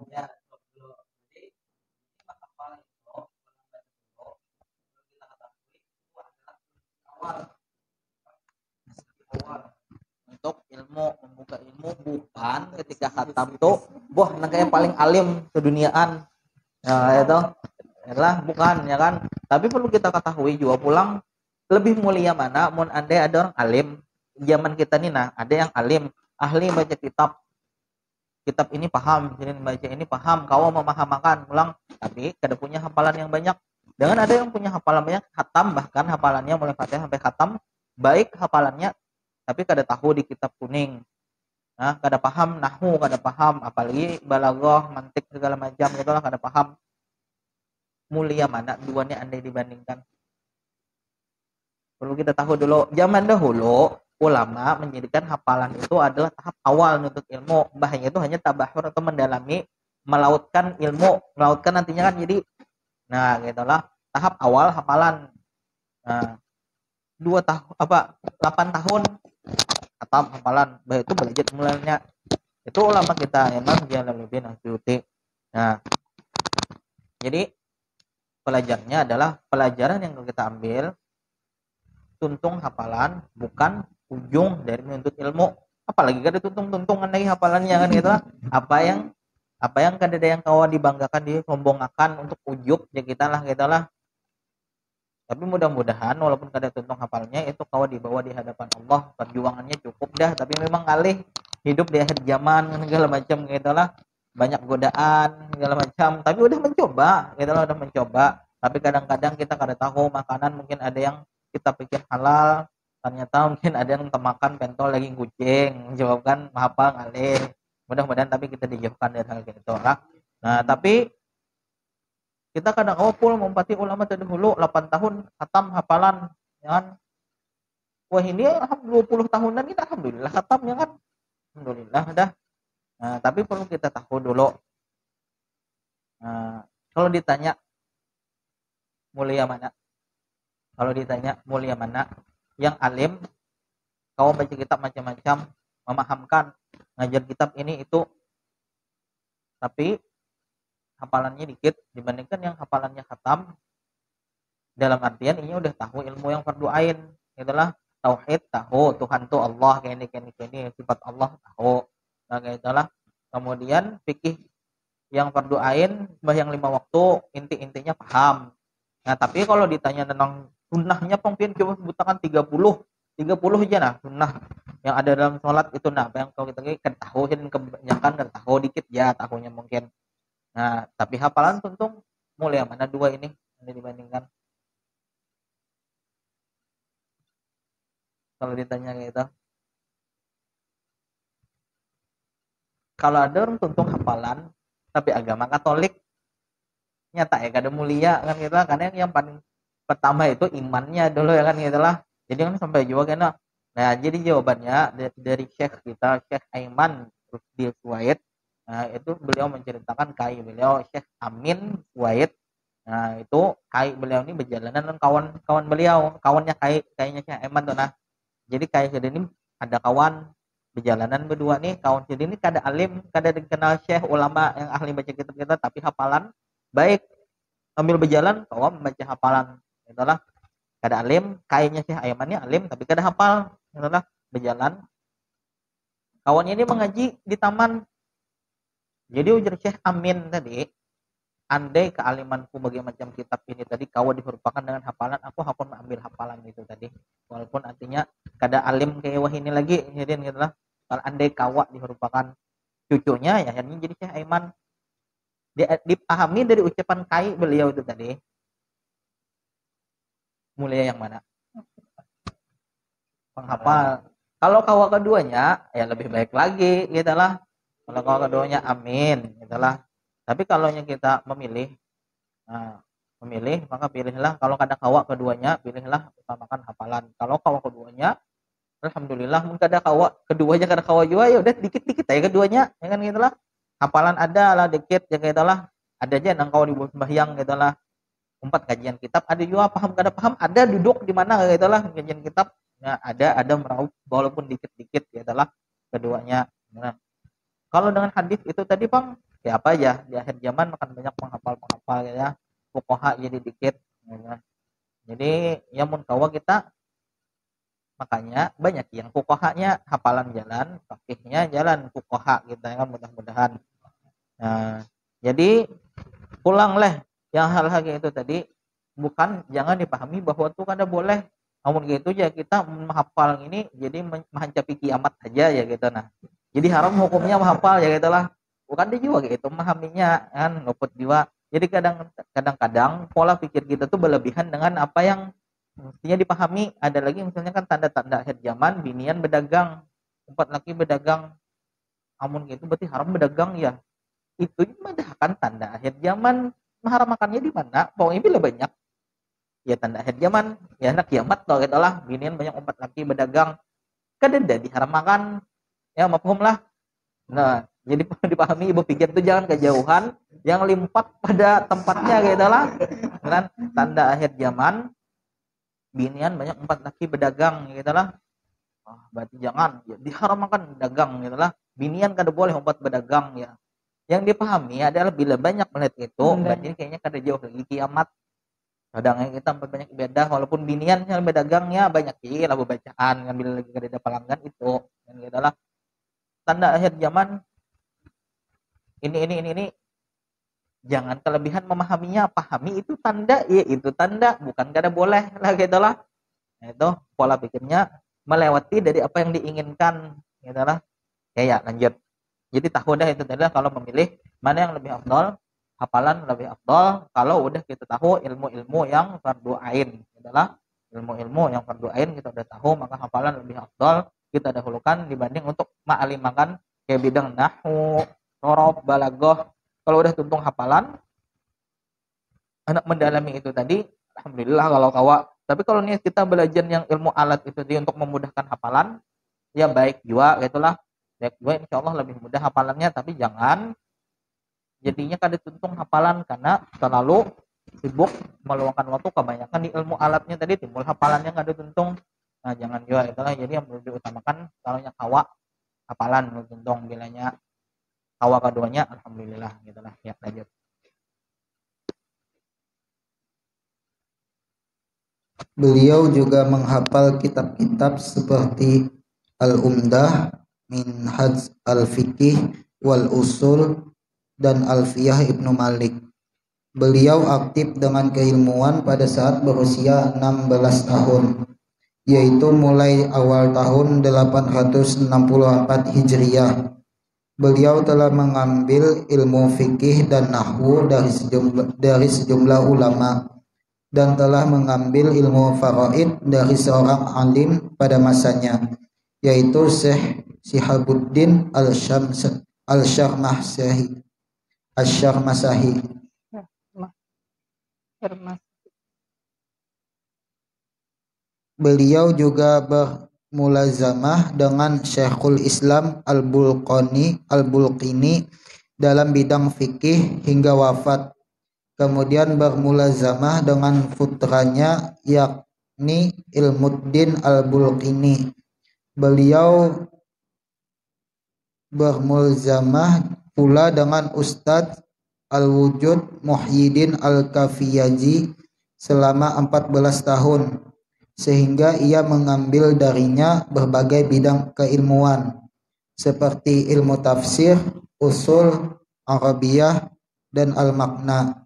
[SPEAKER 3] Untuk ilmu, membuka ilmu bukan ketika khatam tuh wah yang paling alim keduniaan. Nah, itu adalah bukan ya kan. Tapi perlu kita ketahui juga pulang lebih mulia mana mun andai ada orang alim zaman kita nih, nah ada yang alim ahli baca kitab ini paham, ini baca ini paham, kau memahamakan ulang, tapi kada punya hafalan yang banyak. Dengan ada yang punya hafalan banyak, khatam bahkan hafalannya mulai Fatihah sampai khatam, baik hafalannya tapi kada tahu di kitab kuning. Nah, kada paham nahwu, kada paham apalagi balaghah, mantik segala macam itulah kada paham. Mulia mana duanya andai dibandingkan? Perlu kita tahu dulu, zaman dahulu ulama menjadikan hafalan itu adalah tahap awal untuk ilmu. Bahaya itu hanya tabahur atau mendalami, melautkan ilmu, melautkan nantinya kan jadi, nah gitulah tahap awal hafalan. Nah, 8 tahun khatam hafalan, bah itu belajar mulainya. Itu ulama kita Imam Jalaluddin As-Suyuti. Nah, jadi pelajarnya adalah pelajaran yang kita ambil tuntung hafalan, bukan ujung dari menuntut ilmu. Apalagi kada tuntung-tuntungan lagi hafalannya kan gitu. Apa yang kada ada yang kawan dibanggakan disombongakan untuk ujub ya kita lah gitu lah. Tapi mudah-mudahan walaupun kada tuntung hafalnya itu kawan dibawa di hadapan Allah, perjuangannya cukup dah, tapi memang alih hidup di akhir zaman segala macam gitu lah. Banyak godaan segala macam, tapi udah mencoba gitu lah, udah mencoba. Tapi kadang-kadang kita kada tahu makanan mungkin ada yang kita pikir halal, ternyata mungkin ada yang temakan pentol lagi kucing, jawabkan mahapal ngalih. Mudah-mudahan tapi kita dijauhkan dari hal gitu lah. Nah, tapi kita kadang pul mempati ulama terdahulu 8 tahun khatam hafalan ya kan. Wah, ini 20 tahunan kita alhamdulillah khatam ya kan. Alhamdulillah dah. Nah, tapi perlu kita tahu dulu. Nah, kalau ditanya mulia mana? Kalau ditanya mulia mana? Yang alim, kau baca kitab macam-macam, memahamkan, ngajar kitab ini itu, tapi hafalannya dikit dibandingkan yang hafalannya khatam. Dalam artian ini udah tahu ilmu yang fardu ain, itulah tauhid tahu, Tuhan tuh Allah kayak ini sifat Allah tahu. Nah, kayak itulah. Kemudian fikih yang fardu ain, yang 5 waktu inti-intinya paham. Nah, tapi kalau ditanya tentang sunnahnya pengpian coba sebutkan 30 aja nah sunnah yang ada dalam sholat itu, nah apa yang kau kita tahu dan kebanyakan kan tahu dikit ya tahunya mungkin. Nah, tapi hafalan tuntung mulia mana dua ini yang dibandingkan? Kalau ditanya gitu. Kalau ada orang tuntung hafalan tapi agama Katolik, nyata ya kada mulia kan gitu lah. Karena yang paling pertama itu imannya dulu ya kan gitu lah. Jadi kan sampai juga kan. Nah, jadi jawabannya dari Syekh kita, Syekh Aiman Rusdi Suwaid. Nah, itu beliau menceritakan kai beliau Syekh Amin Suwaid. Nah, itu kai beliau ini berjalanan dengan kawan-kawan beliau, kawannya kayaknya Syekh Aiman tuh. Nah, jadi kai ini ada kawan berjalanan berdua nih, kawan jadi ini kada alim, kada dikenal syekh ulama yang ahli baca kitab kita, tapi hafalan baik. Ambil berjalan kawan membaca hafalan, itulah kada alim, kayaknya Syekh Aimannya alim tapi kada hafal, itulah berjalan. Kawannya ini mengaji di taman. Jadi ujar Syekh Amin tadi, andai kealimanku bagi macam kitab ini tadi kau diserupakan dengan hafalan, aku akan mengambil hafalan itu tadi. Walaupun artinya kada alim kayak wah ini lagi, jadi gitulah. Kalau andai kawa diserupakan cucunya ya ini jadi Syekh Aiman. Dipahami dari ucapan kai beliau itu tadi. Mulia yang mana? Penghafal. Kalau kawa keduanya ya lebih baik lagi gitulah. Kalau kawa keduanya amin gitulah. Tapi kalau kita memilih maka pilihlah, kalau kada kawa keduanya pilihlah utamakan hafalan. Kalau kawa keduanya alhamdulillah, mungkin kada kawa keduanya kada kawa juga ya udah dikit-dikit aja keduanya ya kan gitulah. Hafalan ada lah dikit ya gitulah. Ada aja nang kawa di sembahyang gitulah. 4 kajian kitab ada juga paham kada paham, ada duduk di mana gitulah kajian kitab. Nah, ada meraup walaupun dikit-dikit gitulah keduanya. Nah, kalau dengan hadis itu tadi Bang, ya apa aja di akhir zaman akan banyak penghafal ya. Fuqaha jadi dikit. Ya. Jadi ya mun kawa kita makanya banyak yang fuqahanya hafalan jalan, fikihnya jalan fuqaha kita ya kan mudah-mudahan. Nah, jadi pulanglah yang hal-hal kayak itu tadi, bukan jangan dipahami bahwa itu kada boleh. Namun gitu ya kita menghafal ini jadi mencapai kiamat aja ya gitu nah. Jadi haram hukumnya menghafal ya gitulah. Bukan dia juga gitu memahaminya kan luput jiwa. Jadi kadang-kadang pola pikir kita tuh berlebihan dengan apa yang mestinya dipahami. Ada lagi misalnya kan tanda-tanda akhir zaman, binian berdagang, 4 laki berdagang. Amun gitu berarti haram berdagang ya. Itu kan tanda akhir zaman. Haram makannya di mana? Pokoknya bila banyak. Ya tanda akhir zaman, ya anak kiamat loh gitu lah. Binian banyak 4 laki berdagang. Kadang diharam makan. Ya mafhum lah. Nah, jadi dipahami ibu pikir itu jangan kejauhan, yang limpat pada tempatnya gitu lah. Kan tanda akhir zaman, binian banyak 4 laki berdagang gitu lah. Berarti jangan ya, diharamkan dagang gitulah. Binian kada boleh obat berdagang ya. Yang dipahami adalah bila banyak melihat itu, berarti kayaknya kada jauh lagi kiamat. Kadang kita banyak ibadah walaupun binian yang berdagangnya banyak lah bacaan ngambil lagi kada pelanggan itu. Dan gitulah. Tanda akhir zaman ini jangan kelebihan memahaminya, pahami itu tanda, ya itu tanda, bukan kada boleh lah gitulah. Nah, itu pola pikirnya melewati dari apa yang diinginkan gitulah. Ya lanjut. Jadi tahu dah itu adalah kalau memilih mana yang lebih afdal, hafalan lebih afdal kalau udah kita tahu ilmu-ilmu yang fardu ain adalah ilmu-ilmu yang fardu ain kita udah tahu, maka hafalan lebih afdal kita dahulukan dibanding untuk ma'alimakan kayak bidang nahwu, sorof, balaghah. Kalau udah tuntung hafalan, anak mendalami itu tadi, alhamdulillah kalau kawa. Tapi kalau nih kita belajar yang ilmu alat itu tadi untuk memudahkan hafalan, ya baik juga gitulah. Baik juga insya Allah lebih mudah hafalannya, tapi jangan jadinya kada tuntung hafalan karena terlalu sibuk meluangkan waktu kebanyakan di ilmu alatnya tadi timbul hafalannya kada tuntung. Nah jangan juga itulah. Jadi yang perlu diutamakan kalau kawa hafalan tuntung, bilanya kawa keduanya alhamdulillah gitulah. Ya lanjut.
[SPEAKER 1] Beliau juga menghafal kitab-kitab seperti Al-Umdah, Minhaj Al-Fiqih wal Usul dan Alfiyah Ibnu Malik. Beliau aktif dengan keilmuan pada saat berusia 16 tahun, yaitu mulai awal tahun 864 Hijriah. Beliau telah mengambil ilmu fikih dan nahwu dari sejumlah ulama dan telah mengambil ilmu faraid dari seorang alim pada masanya, yaitu Syekh Shihabuddin Al-Syarmasahi. Beliau juga bermulazamah dengan Syekhul Islam Al-Bulqini dalam bidang fikih hingga wafat. Kemudian bermulazamah dengan putranya yakni Ilmuddin Al-Bulqini. Beliau bermulazamah pula dengan Ustadz Al-Wujud Muhyiddin Al-Kafiyaji selama 14 tahun, sehingga ia mengambil darinya berbagai bidang keilmuan seperti ilmu tafsir, usul, Arabiyah, dan al-makna.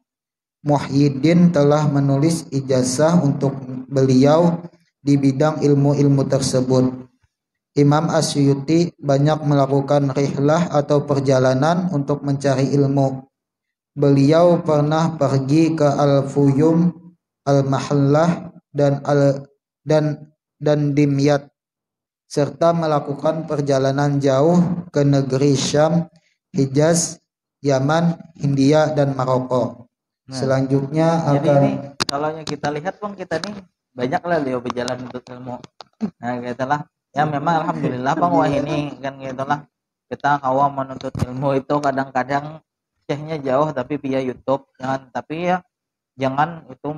[SPEAKER 1] Muhyiddin telah menulis ijazah untuk beliau di bidang ilmu-ilmu tersebut. Imam Asyuti banyak melakukan rihlah atau perjalanan untuk mencari ilmu. Beliau pernah pergi ke Al-Fuyum, Al-Mahallah, dan Dimyat, serta melakukan perjalanan jauh ke negeri Syam, Hijaz, Yaman, Hindia, dan Maroko. Selanjutnya
[SPEAKER 3] jadi
[SPEAKER 1] akan
[SPEAKER 3] ini kalau kita lihat bang, kita nih banyak lah beliau berjalan untuk ilmu. Nah gitulah. Ya memang alhamdulillah bang, wah ini kan gitulah. Kita kawan menuntut ilmu itu kadang-kadang syekhnya jauh tapi via YouTube kan. Tapi ya jangan itu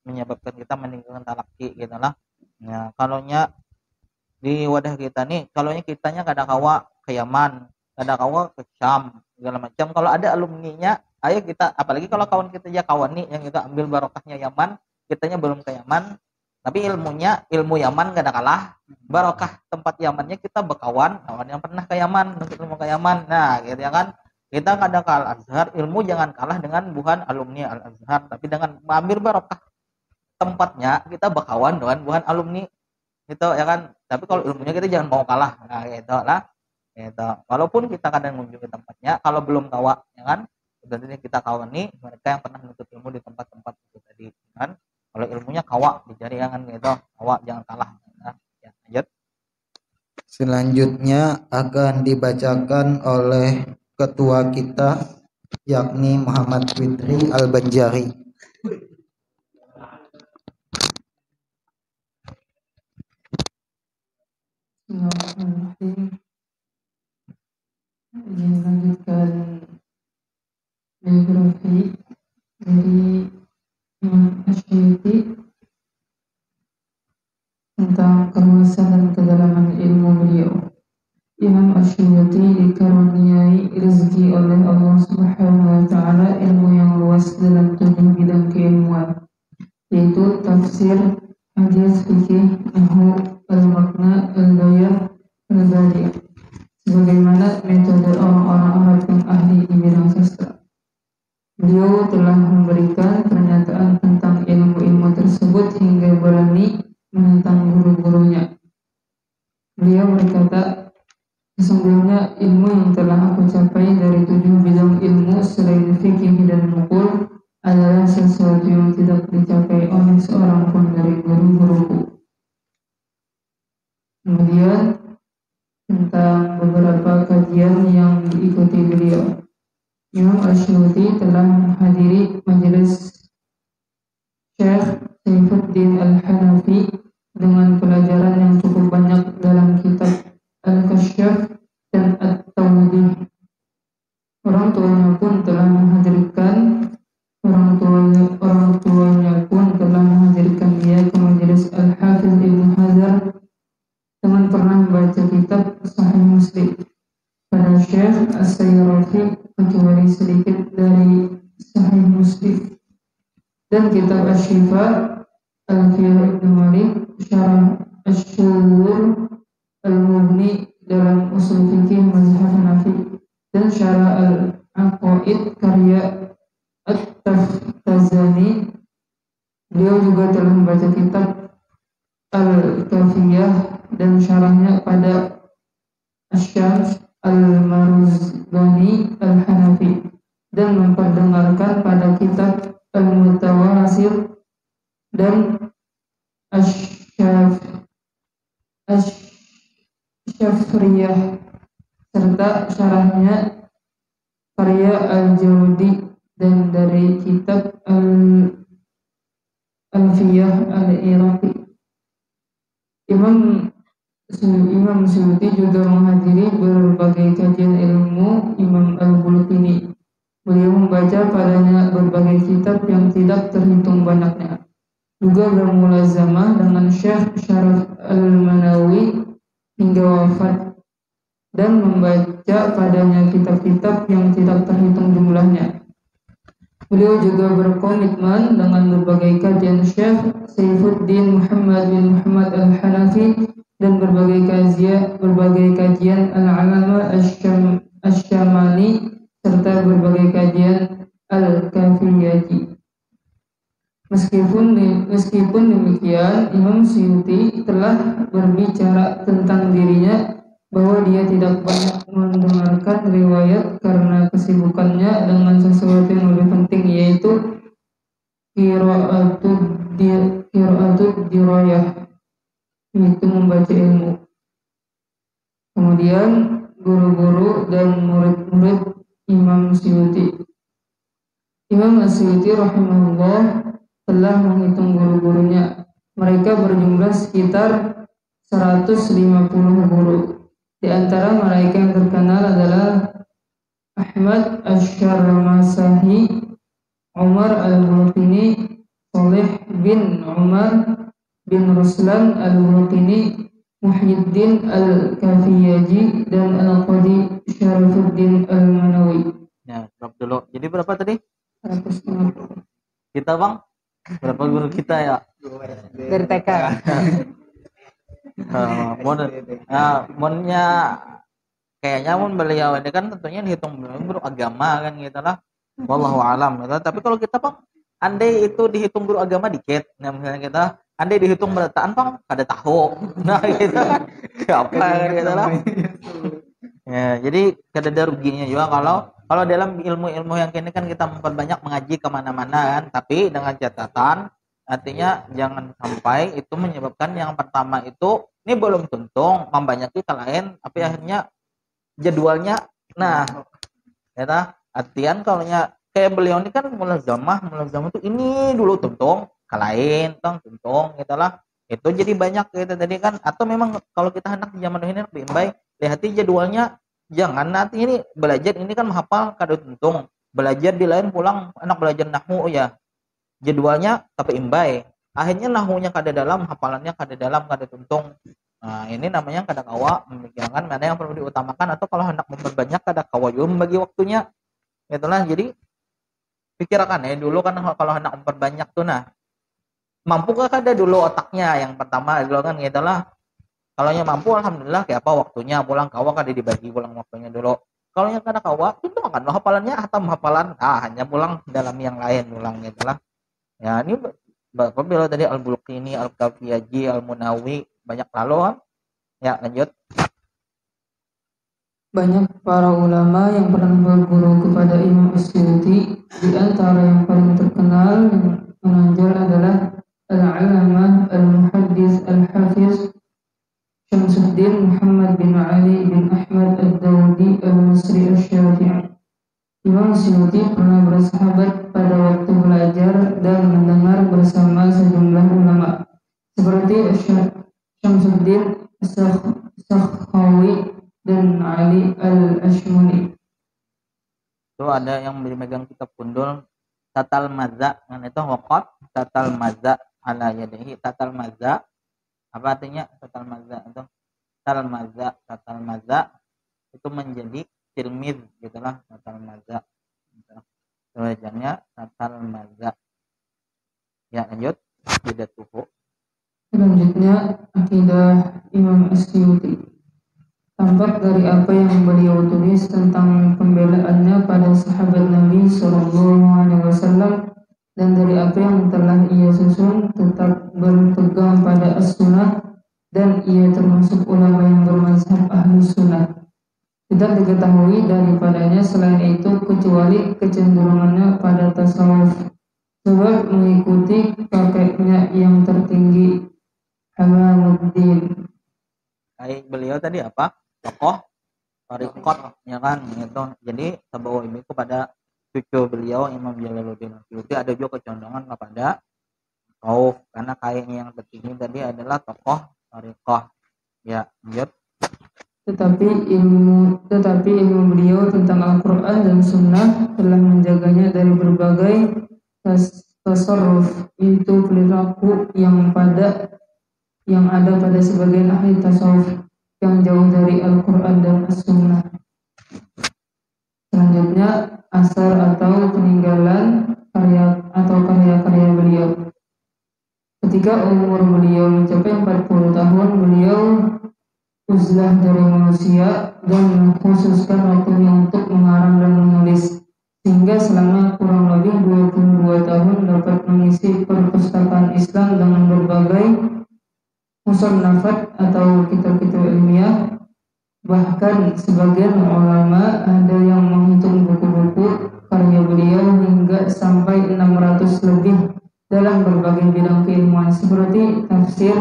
[SPEAKER 3] menyebabkan kita meninggalkan talaki gitulah. Nah kalau di wadah kita nih, kalau kitanya kadang kawa ke Yaman, kadang kawa ke Syam segala macam. Kalau ada alumninya, ayo kita, apalagi kalau kawan kita ya kawan nih yang kita ambil barokahnya Yaman, kitanya belum ke Yaman, tapi ilmu Yaman gak ada kalah, barokah tempat Yamannya kita berkawan, kawan yang pernah ke Yaman, untuk ilmu ke Yaman. Nah gitu ya kan, kita kadang kalah Al-Azhar, ilmu jangan kalah dengan bukan alumni Al-Azhar, tapi dengan mengambil barokah tempatnya kita berkawan dengan bukan alumni gitu ya kan. Tapi kalau ilmunya kita jangan mau kalah, nah gitu lah gitu. Walaupun kita kadang mengunjungi tempatnya, kalau belum kawa ya kan, tentunya kita kawan nih mereka yang pernah menuntut ilmu di tempat-tempat itu tadi kan. Kalau ilmunya kawa dicari jangan gitu, kawa jangan kalah. Nah, ya, lanjut.
[SPEAKER 1] Selanjutnya akan dibacakan oleh ketua kita yakni Muhammad Fitri Al-Banjari.
[SPEAKER 4] Melanjutkan biografi dari Imam Asy'ari tentang keluasan dan kedalaman Asy'uti dikaruniai rezeki oleh Allah Subhanahu wa taala ilmu yang luas dalam 7 bidang keilmuan, yaitu tafsir, hadis, fikih, nahwu, al-makna, al-bayan, al-badi', sebagaimana metode orang-orang Arab yang ahli di bidang sastra. Beliau telah memberikan pernyataan tentang ilmu-ilmu tersebut hingga berani menentang guru-gurunya. Beliau berkata, sesungguhnya ilmu yang telah aku capai dari 7 bidang ilmu selain fikih dan nukul adalah sesuatu yang tidak dicapai oleh seorang pun dari guru-guruku. Kemudian tentang beberapa kajian yang diikuti beliau, Imam Asy'uti telah menghadiri majelis Syekh Saifuddin Al-Hanafi dengan pelajaran yang cukup banyak dalam kitab Al-Kasyaf dan At-Tawdih. Orang tuanya pun telah menghadirkan dia ke majelis Al-Hafiz Ibnu Hajar dengan pernah membaca kitab Sahih Muslim pada Syekh As-Sayyarafi kecuali sedikit dari Sahih Muslim, dan kitab Asy-Syifa Al-Fiyah Ibnu Malik, Syarah Asy-Syurur Al-Mughni dalam usul fikih mazhab Hanafi, dan Syarah Al-Aqaid karya At-Taftazani. Beliau juga telah membaca kitab Al-Kafiyah dan syarahnya pada Asy-Syams Al-Maruzbani Al-Hanafi, dan memperdengarkan pada kitab Al-Mutawasil dan Asy-Syafriyah serta syarahnya karya Al-Jawdi, dan dari kitab Al-Fiyah Al-Iraqi. Imam Suyuti juga menghadiri berbagai kajian ilmu Imam Al-Bulqini. Beliau membaca padanya berbagai kitab yang tidak terhitung banyaknya. Juga bermulazamah dengan Syekh Syaraf Al-Manawi hingga wafat, dan membaca padanya kitab-kitab yang tidak terhitung jumlahnya. Beliau juga berkomitmen dengan berbagai kajian Syekh Saifuddin Muhammad bin Muhammad Al-Hanafi dan berbagai kajian Al-Alama Asy-Syamani serta berbagai kajian Al-Kafiyaji. Meskipun demikian, Imam Suyuti telah berbicara tentang dirinya bahwa dia tidak banyak mendengarkan riwayat karena kesibukannya dengan sesuatu yang lebih penting, yaitu qira'atud dirayah, yaitu membaca ilmu. Kemudian guru-guru dan murid-murid Imam Suyuti. Imam Suyuti rahimahullah telah menghitung guru-gurunya. Mereka berjumlah sekitar 150 guru. Di antara mereka yang terkenal adalah Ahmad Asy-Syarmasahi, Umar Al-Bulqini, Saleh bin Umar bin Ruslan Al-Bulqini, Muhyiddin Al-Kafiyaji, dan Al-Qadi Syarifuddin Al-Manawi.
[SPEAKER 3] Ya, berapa dulu? Jadi berapa tadi?
[SPEAKER 4] 150.
[SPEAKER 3] Kita Bang? Berapa guru kita ya?
[SPEAKER 4] Dari TK.
[SPEAKER 3] Monnya kayaknya beliau ini kan tentunya dihitung guru agama kan gitu lah. Wallahu alam. Tapi kalau kita Bang, andai itu dihitung guru agama dikit, nah misalnya kita andai dihitung berataan Bang, kada tahu. Nah gitu kan. Apa gitu lah. Ya, jadi kada ada ruginya juga kalau dalam ilmu-ilmu yang kini kan kita memperbanyak mengaji kemana-mana kan, tapi dengan catatan artinya jangan sampai itu menyebabkan yang pertama itu ini belum tuntung membanyaki ke lain, tapi akhirnya jadwalnya ya artian kalau kayak beliau ini kan mulazamah itu ini dulu tuntung ke lain tuntung gitulah, itu jadi banyak gitu tadi kan. Atau memang kalau kita hendak zaman ini lebih baik lihati jadwalnya, jangan nanti ini belajar ini kan menghafal kada tuntung, belajar di lain pulang anak belajar nahwu ya jadwalnya tapi imbai, akhirnya nahunya kada dalam, hafalannya kada dalam, kada tuntung. Nah, ini namanya kada kawa memikirkan mana yang perlu diutamakan, atau kalau hendak memperbanyak kada kawa juga membagi waktunya. Itulah, jadi pikirkan ya dulu kan kalau hendak memperbanyak tuh, nah mampukah kada dulu otaknya yang pertama dulu kan gitulah. Kalau yang mampu alhamdulillah kayak apa waktunya pulang kawa kada dibagi pulang waktunya dulu. Kalau yang kada kawa itu kan hafalannya hatam hafalan, hanya pulang dalam yang lain pulang gitulah. Ya ini Bapak bilang tadi Al-Bulqini, Al-Kafiyaji, Al-Munawi banyak lalu kan. Ya lanjut.
[SPEAKER 4] Banyak para ulama yang pernah berguru kepada Imam As-Suyuti. Di antara yang paling terkenal dan menonjol adalah Al-Alamah Al-Muhaddis Al-Hafiz Syamsuddin Muhammad bin Ali bin Ahmad Ad-Dawudi Al-Masri Al-Syafi'i. Imam Suyuti pernah bersahabat pada waktu belajar dan mendengar bersama sejumlah ulama seperti Syamsuddin Sakhawi dan Ali Al-Ashmuni.
[SPEAKER 3] Itu ada yang memegang kitab kundul Tatal Maza, kan itu waqat Tatal Maza ala yadihi. Tatal Maza apa artinya? Tatal Maza itu Tatal Maza itu menjadi tilmiz gitulah, Tatal Maza. Tulisannya Tatal Maza. Ya lanjut. Bidatuhu.
[SPEAKER 4] Selanjutnya akidah Imam As-Suyuti. Tampak dari apa yang beliau tulis tentang pembelaannya pada sahabat Nabi SAW dan dari apa yang telah ia susun, tetap berpegang pada as-sunnah dan ia termasuk ulama yang bermazhab ahlus sunnah. Tidak diketahui daripadanya selain itu kecuali kecenderungannya pada tasawuf, sebab mengikuti kakeknya yang tertinggi Hamamuddin.
[SPEAKER 3] Baik, beliau tadi apa? Tokoh Tariqat, ya kan gitu. Jadi terbawa ini kepada cucu beliau Imam Jalaluddin Suyuti ada juga kecenderungan kepada tasawuf karena kayaknya yang tertinggi tadi adalah tokoh Tariqah. Ya, lanjut.
[SPEAKER 4] Tetapi ilmu beliau tentang Al-Quran dan Sunnah telah menjaganya dari berbagai tasarruf, itu perilaku yang ada pada sebagian ahli tasawuf yang jauh dari Al-Quran dan As-Sunnah. Selanjutnya asar atau peninggalan karya-karya beliau. Ketika umur beliau mencapai 40 tahun, beliau uzlah dari manusia dan mengkhususkan waktunya untuk mengarang dan menulis, sehingga selama kurang lebih 22 tahun dapat mengisi perpustakaan Islam dengan berbagai musannafat atau kitab-kitab ilmiah. Bahkan sebagian ulama ada yang menghitung buku-buku karya beliau hingga sampai 600 lebih dalam berbagai bidang keilmuan seperti tafsir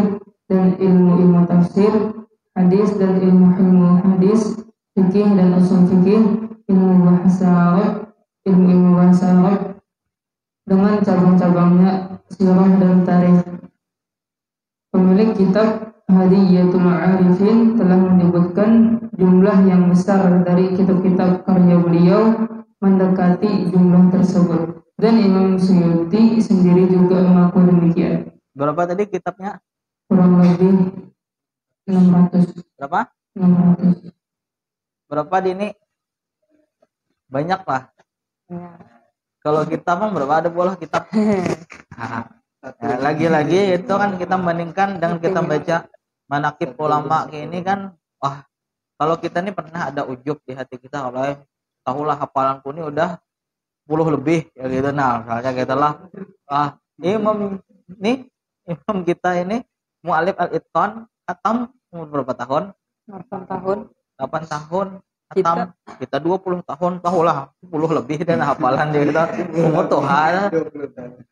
[SPEAKER 4] dan ilmu tafsir, hadis dan ilmu hadis, fikih dan usul fikih, ilmu bahasa Arab dengan cabang-cabangnya, sirah dan tarikh. Pemilik kitab Hadiyatul Arifin telah menyebutkan jumlah yang besar dari kitab-kitab karya beliau mendekati jumlah tersebut, dan Imam Suyuti sendiri juga mengaku demikian.
[SPEAKER 3] Berapa tadi kitabnya?
[SPEAKER 4] Kurang lebih 600.
[SPEAKER 3] Berapa?
[SPEAKER 4] 600.
[SPEAKER 3] Berapa Dini? Banyak lah. Kalau kita mah berapa ada bola kitab? Nah, lagi-lagi itu kan kita bandingkan dengan kita baca manaqib ulama kayak ini kan, wah kalau kita ini pernah ada ujub di hati kita, kalau tahulah hafalanku ini udah 10 lebih ya gitu. Nah misalnya kita lah, imam kita ini Mu'allif Al-Itqan khatam umur berapa tahun?
[SPEAKER 5] 8 tahun.
[SPEAKER 3] 8 tahun khatam. Kita 20 tahun tahulah 10 lebih dan hafalan dia kita umur Tuhan.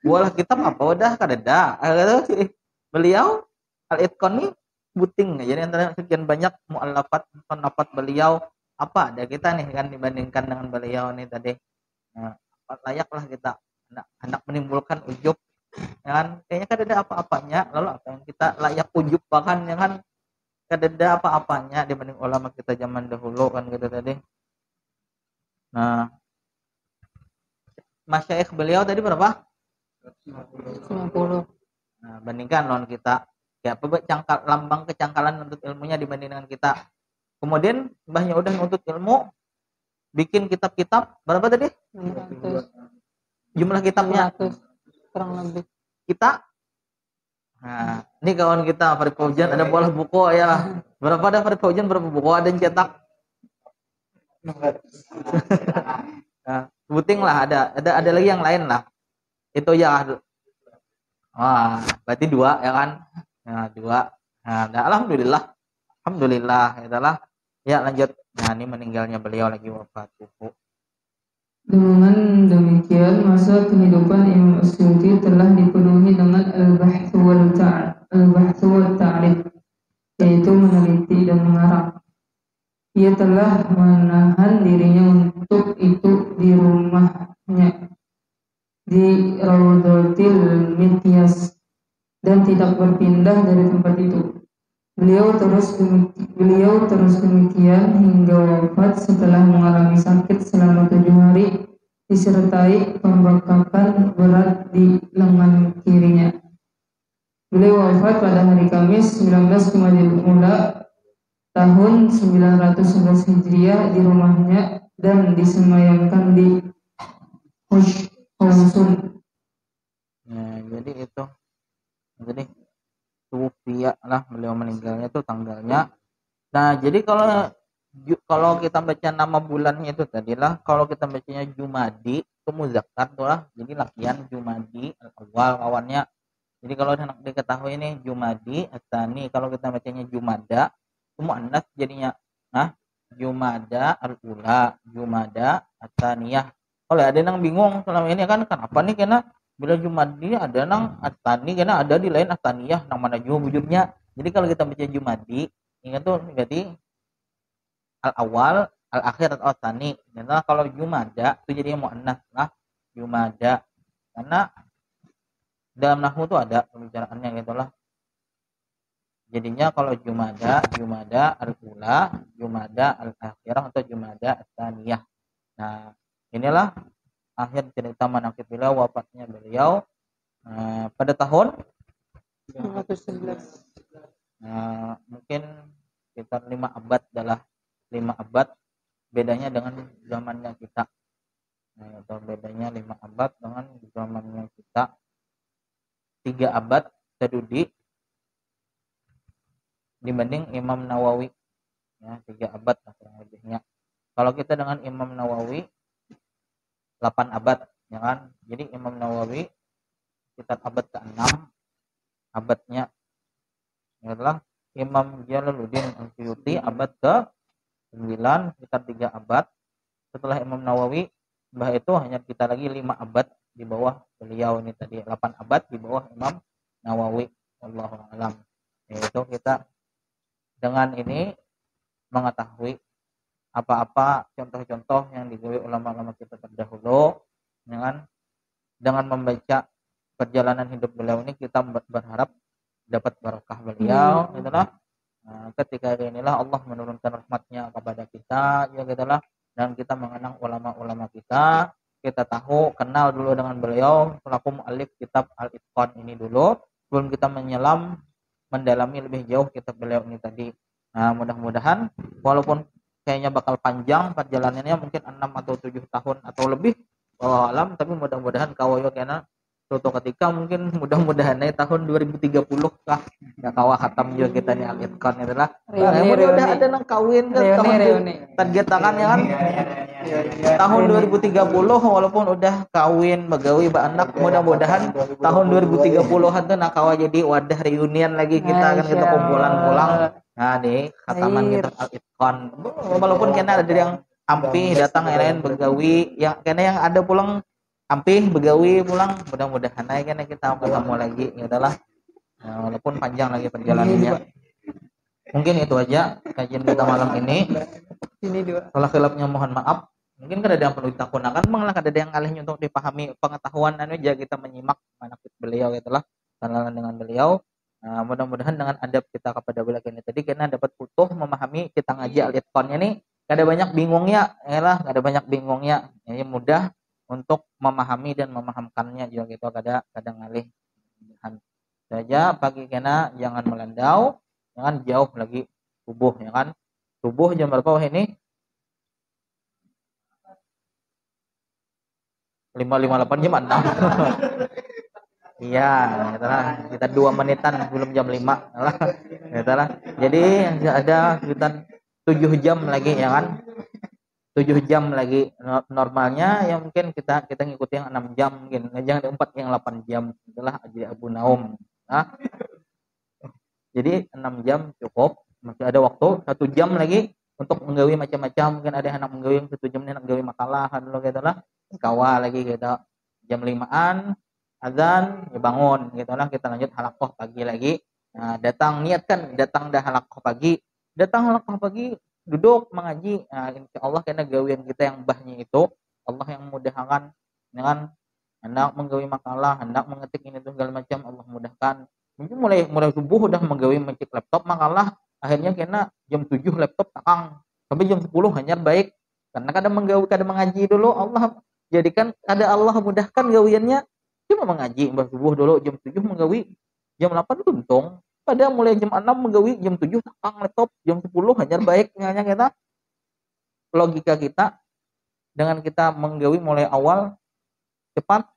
[SPEAKER 3] Bola kitab apa udah kadeda. Beliau Al-Itqan ini buting. Jadi antara sekian banyak mu'allafat beliau, apa ada kita nih kan dibandingkan dengan beliau nih tadi. Nah, layaklah kita hendak menimbulkan ujub, ya kan? Kayaknya kadeda apa-apanya, lalu apa yang kita layak ujub bahkan ya kan? Kadeda apa-apanya dibanding ulama kita zaman dahulu kan gitu tadi. Nah, masyaikh beliau tadi berapa?
[SPEAKER 5] 90.
[SPEAKER 3] Nah, bandingkan lawan kita. Ya, lambang kecangkalan untuk ilmunya dibanding dengan kita. Kemudian mbahnya udah nuntut ilmu, bikin kitab-kitab berapa tadi?
[SPEAKER 4] 500.
[SPEAKER 3] Jumlah kitabnya
[SPEAKER 4] 500 kurang lebih.
[SPEAKER 3] kita. Nah, ini kawan kita Farid Fauzian ada bola buku ya. Berapa ada Farid Fauzian, berapa buku ada yang cetak? Nah, sebuting lah ada lagi yang lain lah. Itu ya. Wah, berarti 2 ya kan? Nah, 2. Nah, alhamdulillah itulah. Ya, lanjut. Nah, ini meninggalnya beliau lagi wafat.
[SPEAKER 4] Dengan demikian, masa kehidupan Imam As-Suyuti telah dipenuhi dengan al-bahth wal ta'rif, yaitu meneliti dan mengarang. Ia telah menahan dirinya untuk itu di rumahnya di Raudhatil Mityas dan tidak berpindah dari tempat itu. Beliau terus demikian hingga wafat setelah mengalami sakit selama 7 hari disertai pembengkakan berat di lengan kirinya. Beliau wafat pada hari Kamis 19 Jumadil Ula tahun 911 Hijriah di rumahnya dan disemayamkan di Hushhausun.
[SPEAKER 3] Nah, jadi itu. Jadi Tufiya lah beliau meninggalnya itu tanggalnya. Nah, jadi kalau kita baca nama bulannya itu tadilah, kalau kita bacanya Jumadi itu muzakkar tuh lah. Jadi lakian Jumadi al-awwal kawannya. Jadi kalau diketahui ini Jumadi Ats-Tsani, kalau kita bacanya Jumada itu muannats jadinya. Nah, Jumada al-ula, Jumada Ats-Tsaniyah. Kalau ada yang bingung selama ini kan kenapa nih, karena bila Jumadi ada nang Ats-Tsani, karena ada di lain Ats-Tsaniyah nang mana juga wujudnya. Jadi kalau kita baca Jumadi, ingat tuh berarti al-awal, al-akhir atau Ats-Tsani. Dan kalau Jumada itu jadinya muannats lah, Jumada. Karena dalam nahwu itu ada pembicaraannya gitulah. Jadinya kalau Jumada al-ula, Jumada al-akhirah atau Jumada Ats-Tsaniyah. Nah, inilah akhir cerita manaqib beliau, wafatnya beliau pada tahun
[SPEAKER 4] 511.
[SPEAKER 3] Mungkin sekitar 5 abad adalah 5 abad bedanya dengan zamannya kita. Nah, itu bedanya 5 abad dengan zamannya kita. 3 abad Sadudi dibanding Imam Nawawi. Ya, 3 abad lah kurang lebihnya. Kalau kita dengan Imam Nawawi 8 abad, ya kan? Jadi Imam Nawawi sekitar abad ke-6 abadnya. Adalah Imam Jalaluddin Al-Suyuti abad ke-9 sekitar 3 abad. Setelah Imam Nawawi, itu hanya kita lagi 5 abad di bawah beliau ini tadi, 8 abad di bawah Imam Nawawi. Wallahu a'lam. Yaitu kita dengan ini mengetahui apa-apa contoh-contoh yang digawe ulama-ulama kita terdahulu, dengan membaca perjalanan hidup beliau ini kita berharap dapat barokah beliau, gitulah. Nah, ketika inilah Allah menurunkan rahmatnya kepada kita, ya gitulah, dan kita mengenang ulama-ulama kita tahu, kenal dulu dengan beliau selaku muallif kitab Al-Itqan ini dulu, sebelum kita mendalami lebih jauh kitab beliau ini tadi. Nah, mudah-mudahan walaupun kayaknya bakal panjang perjalanannya, mungkin 6 atau 7 tahun atau lebih alam, tapi mudah-mudahan kawayo kena suatu ketika mungkin mudah-mudahan tahun 2030 kah ya kawa khatam juga kita nih Al-Itqan itulah. Udah ada nang kawin kan target tangan ya kan. Tahun 2030 walaupun udah kawin begawi anak, mudah-mudahan tahun 2030-an tuh nak kawa jadi wadah reunian lagi kita kan, kita kumpulan pulang. Nah, nih khataman kita Al-Itqan. Walaupun kena ada yang ampih datang lain begawi, yang kena yang ada pulang ampih begawi pulang, mudah-mudahan aja kena kita ketemu lagi ya udahlah. Nah, walaupun panjang lagi perjalanannya. Mungkin itu aja kajian kita malam ini. Kalau khilafnya mohon maaf. Mungkin kan ada yang perlu ditakunakan, malah ada yang alihnya untuk dipahami pengetahuan aja kita menyimak manaqib beliau itulah, kenalan dengan beliau. Nah, mudah-mudahan dengan adab kita kepada beliau ini tadi kena dapat utuh memahami kita ngaji Al-Itqannya nih, gak ada banyak bingungnya, gak ada banyak bingungnya. Jadi mudah untuk memahami dan memahamkannya juga gitu, kadang ngalih. saja pagi kena jangan melandau, jangan jauh lagi subuh ya kan. Subuh jam berapa ini? 5.58 jam 6. Iya, itulah kita 2 menitan belum jam 5 lah. Itulah. Jadi ada sekitar 7 jam lagi ya kan. 7 jam lagi normalnya ya mungkin kita ngikuti yang 6 jam mungkin. Jangan 4 yang 8 jam. Itulah Haji Abu Naum. Nah, jadi 6 jam cukup. Masih ada waktu 1 jam lagi untuk menggawi macam-macam. Mungkin ada yang anak menggawi 1 jam ini anak menggawi makalah dulu gitu lah. Kawal lagi gitu. Jam 5-an azan ya bangun gitu lah, kita lanjut halakoh pagi lagi. Nah, niatkan datang dah halakoh pagi, duduk mengaji. Nah, insya Allah karena gawian kita yang bahnya itu Allah yang mudahkan dengan hendak menggawi makalah, hendak mengetik ini tuh segala macam Allah mudahkan. Mungkin mulai subuh udah menggawi mencek laptop makalah, akhirnya kena jam 7 laptop takang sampai jam 10 hanya baik karena kadang menggawi kadang mengaji dulu. Allah jadikan ada Allah mudahkan gawiannya. Cuma mengaji subuh dulu jam 7 menggawi jam 8 tuntung. Pada mulai jam 6 menggawi jam 7 takang laptop jam 10 hajar baik hanya kita. Logika kita dengan kita menggawi mulai awal cepat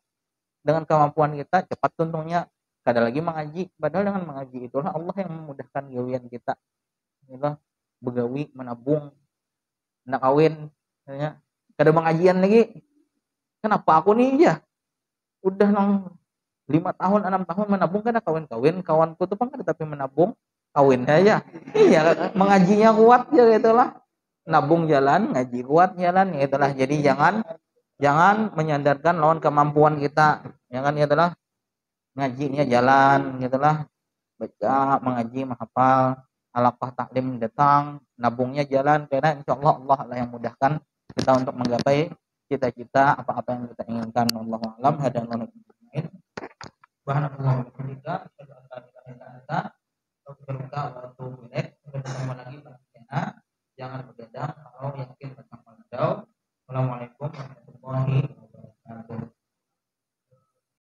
[SPEAKER 3] dengan kemampuan kita cepat tuntungnya. Kada lagi mengaji, padahal dengan mengaji itulah Allah yang memudahkan gawian kita. Inilah begawi menabung nak kawin ya. Kada mengajian lagi. Kenapa aku nih ya? Udah 5 tahun 6 tahun menabung karena kawin kawanku tuh kan tapi menabung kawin aja. Iya mengajinya kuat ya gitulah, nabung jalan ngaji kuat jalan ya itulah. Jadi jangan menyandarkan lawan kemampuan kita, jangan itulah ngajinya jalan gitulah, baca mengaji menghafal alaqah taklim datang nabungnya jalan karena insyaallah Allah lah yang mudahkan kita untuk menggapai cita-cita apa-apa yang kita inginkan. Wallahu a'lam. Hadza wa bahan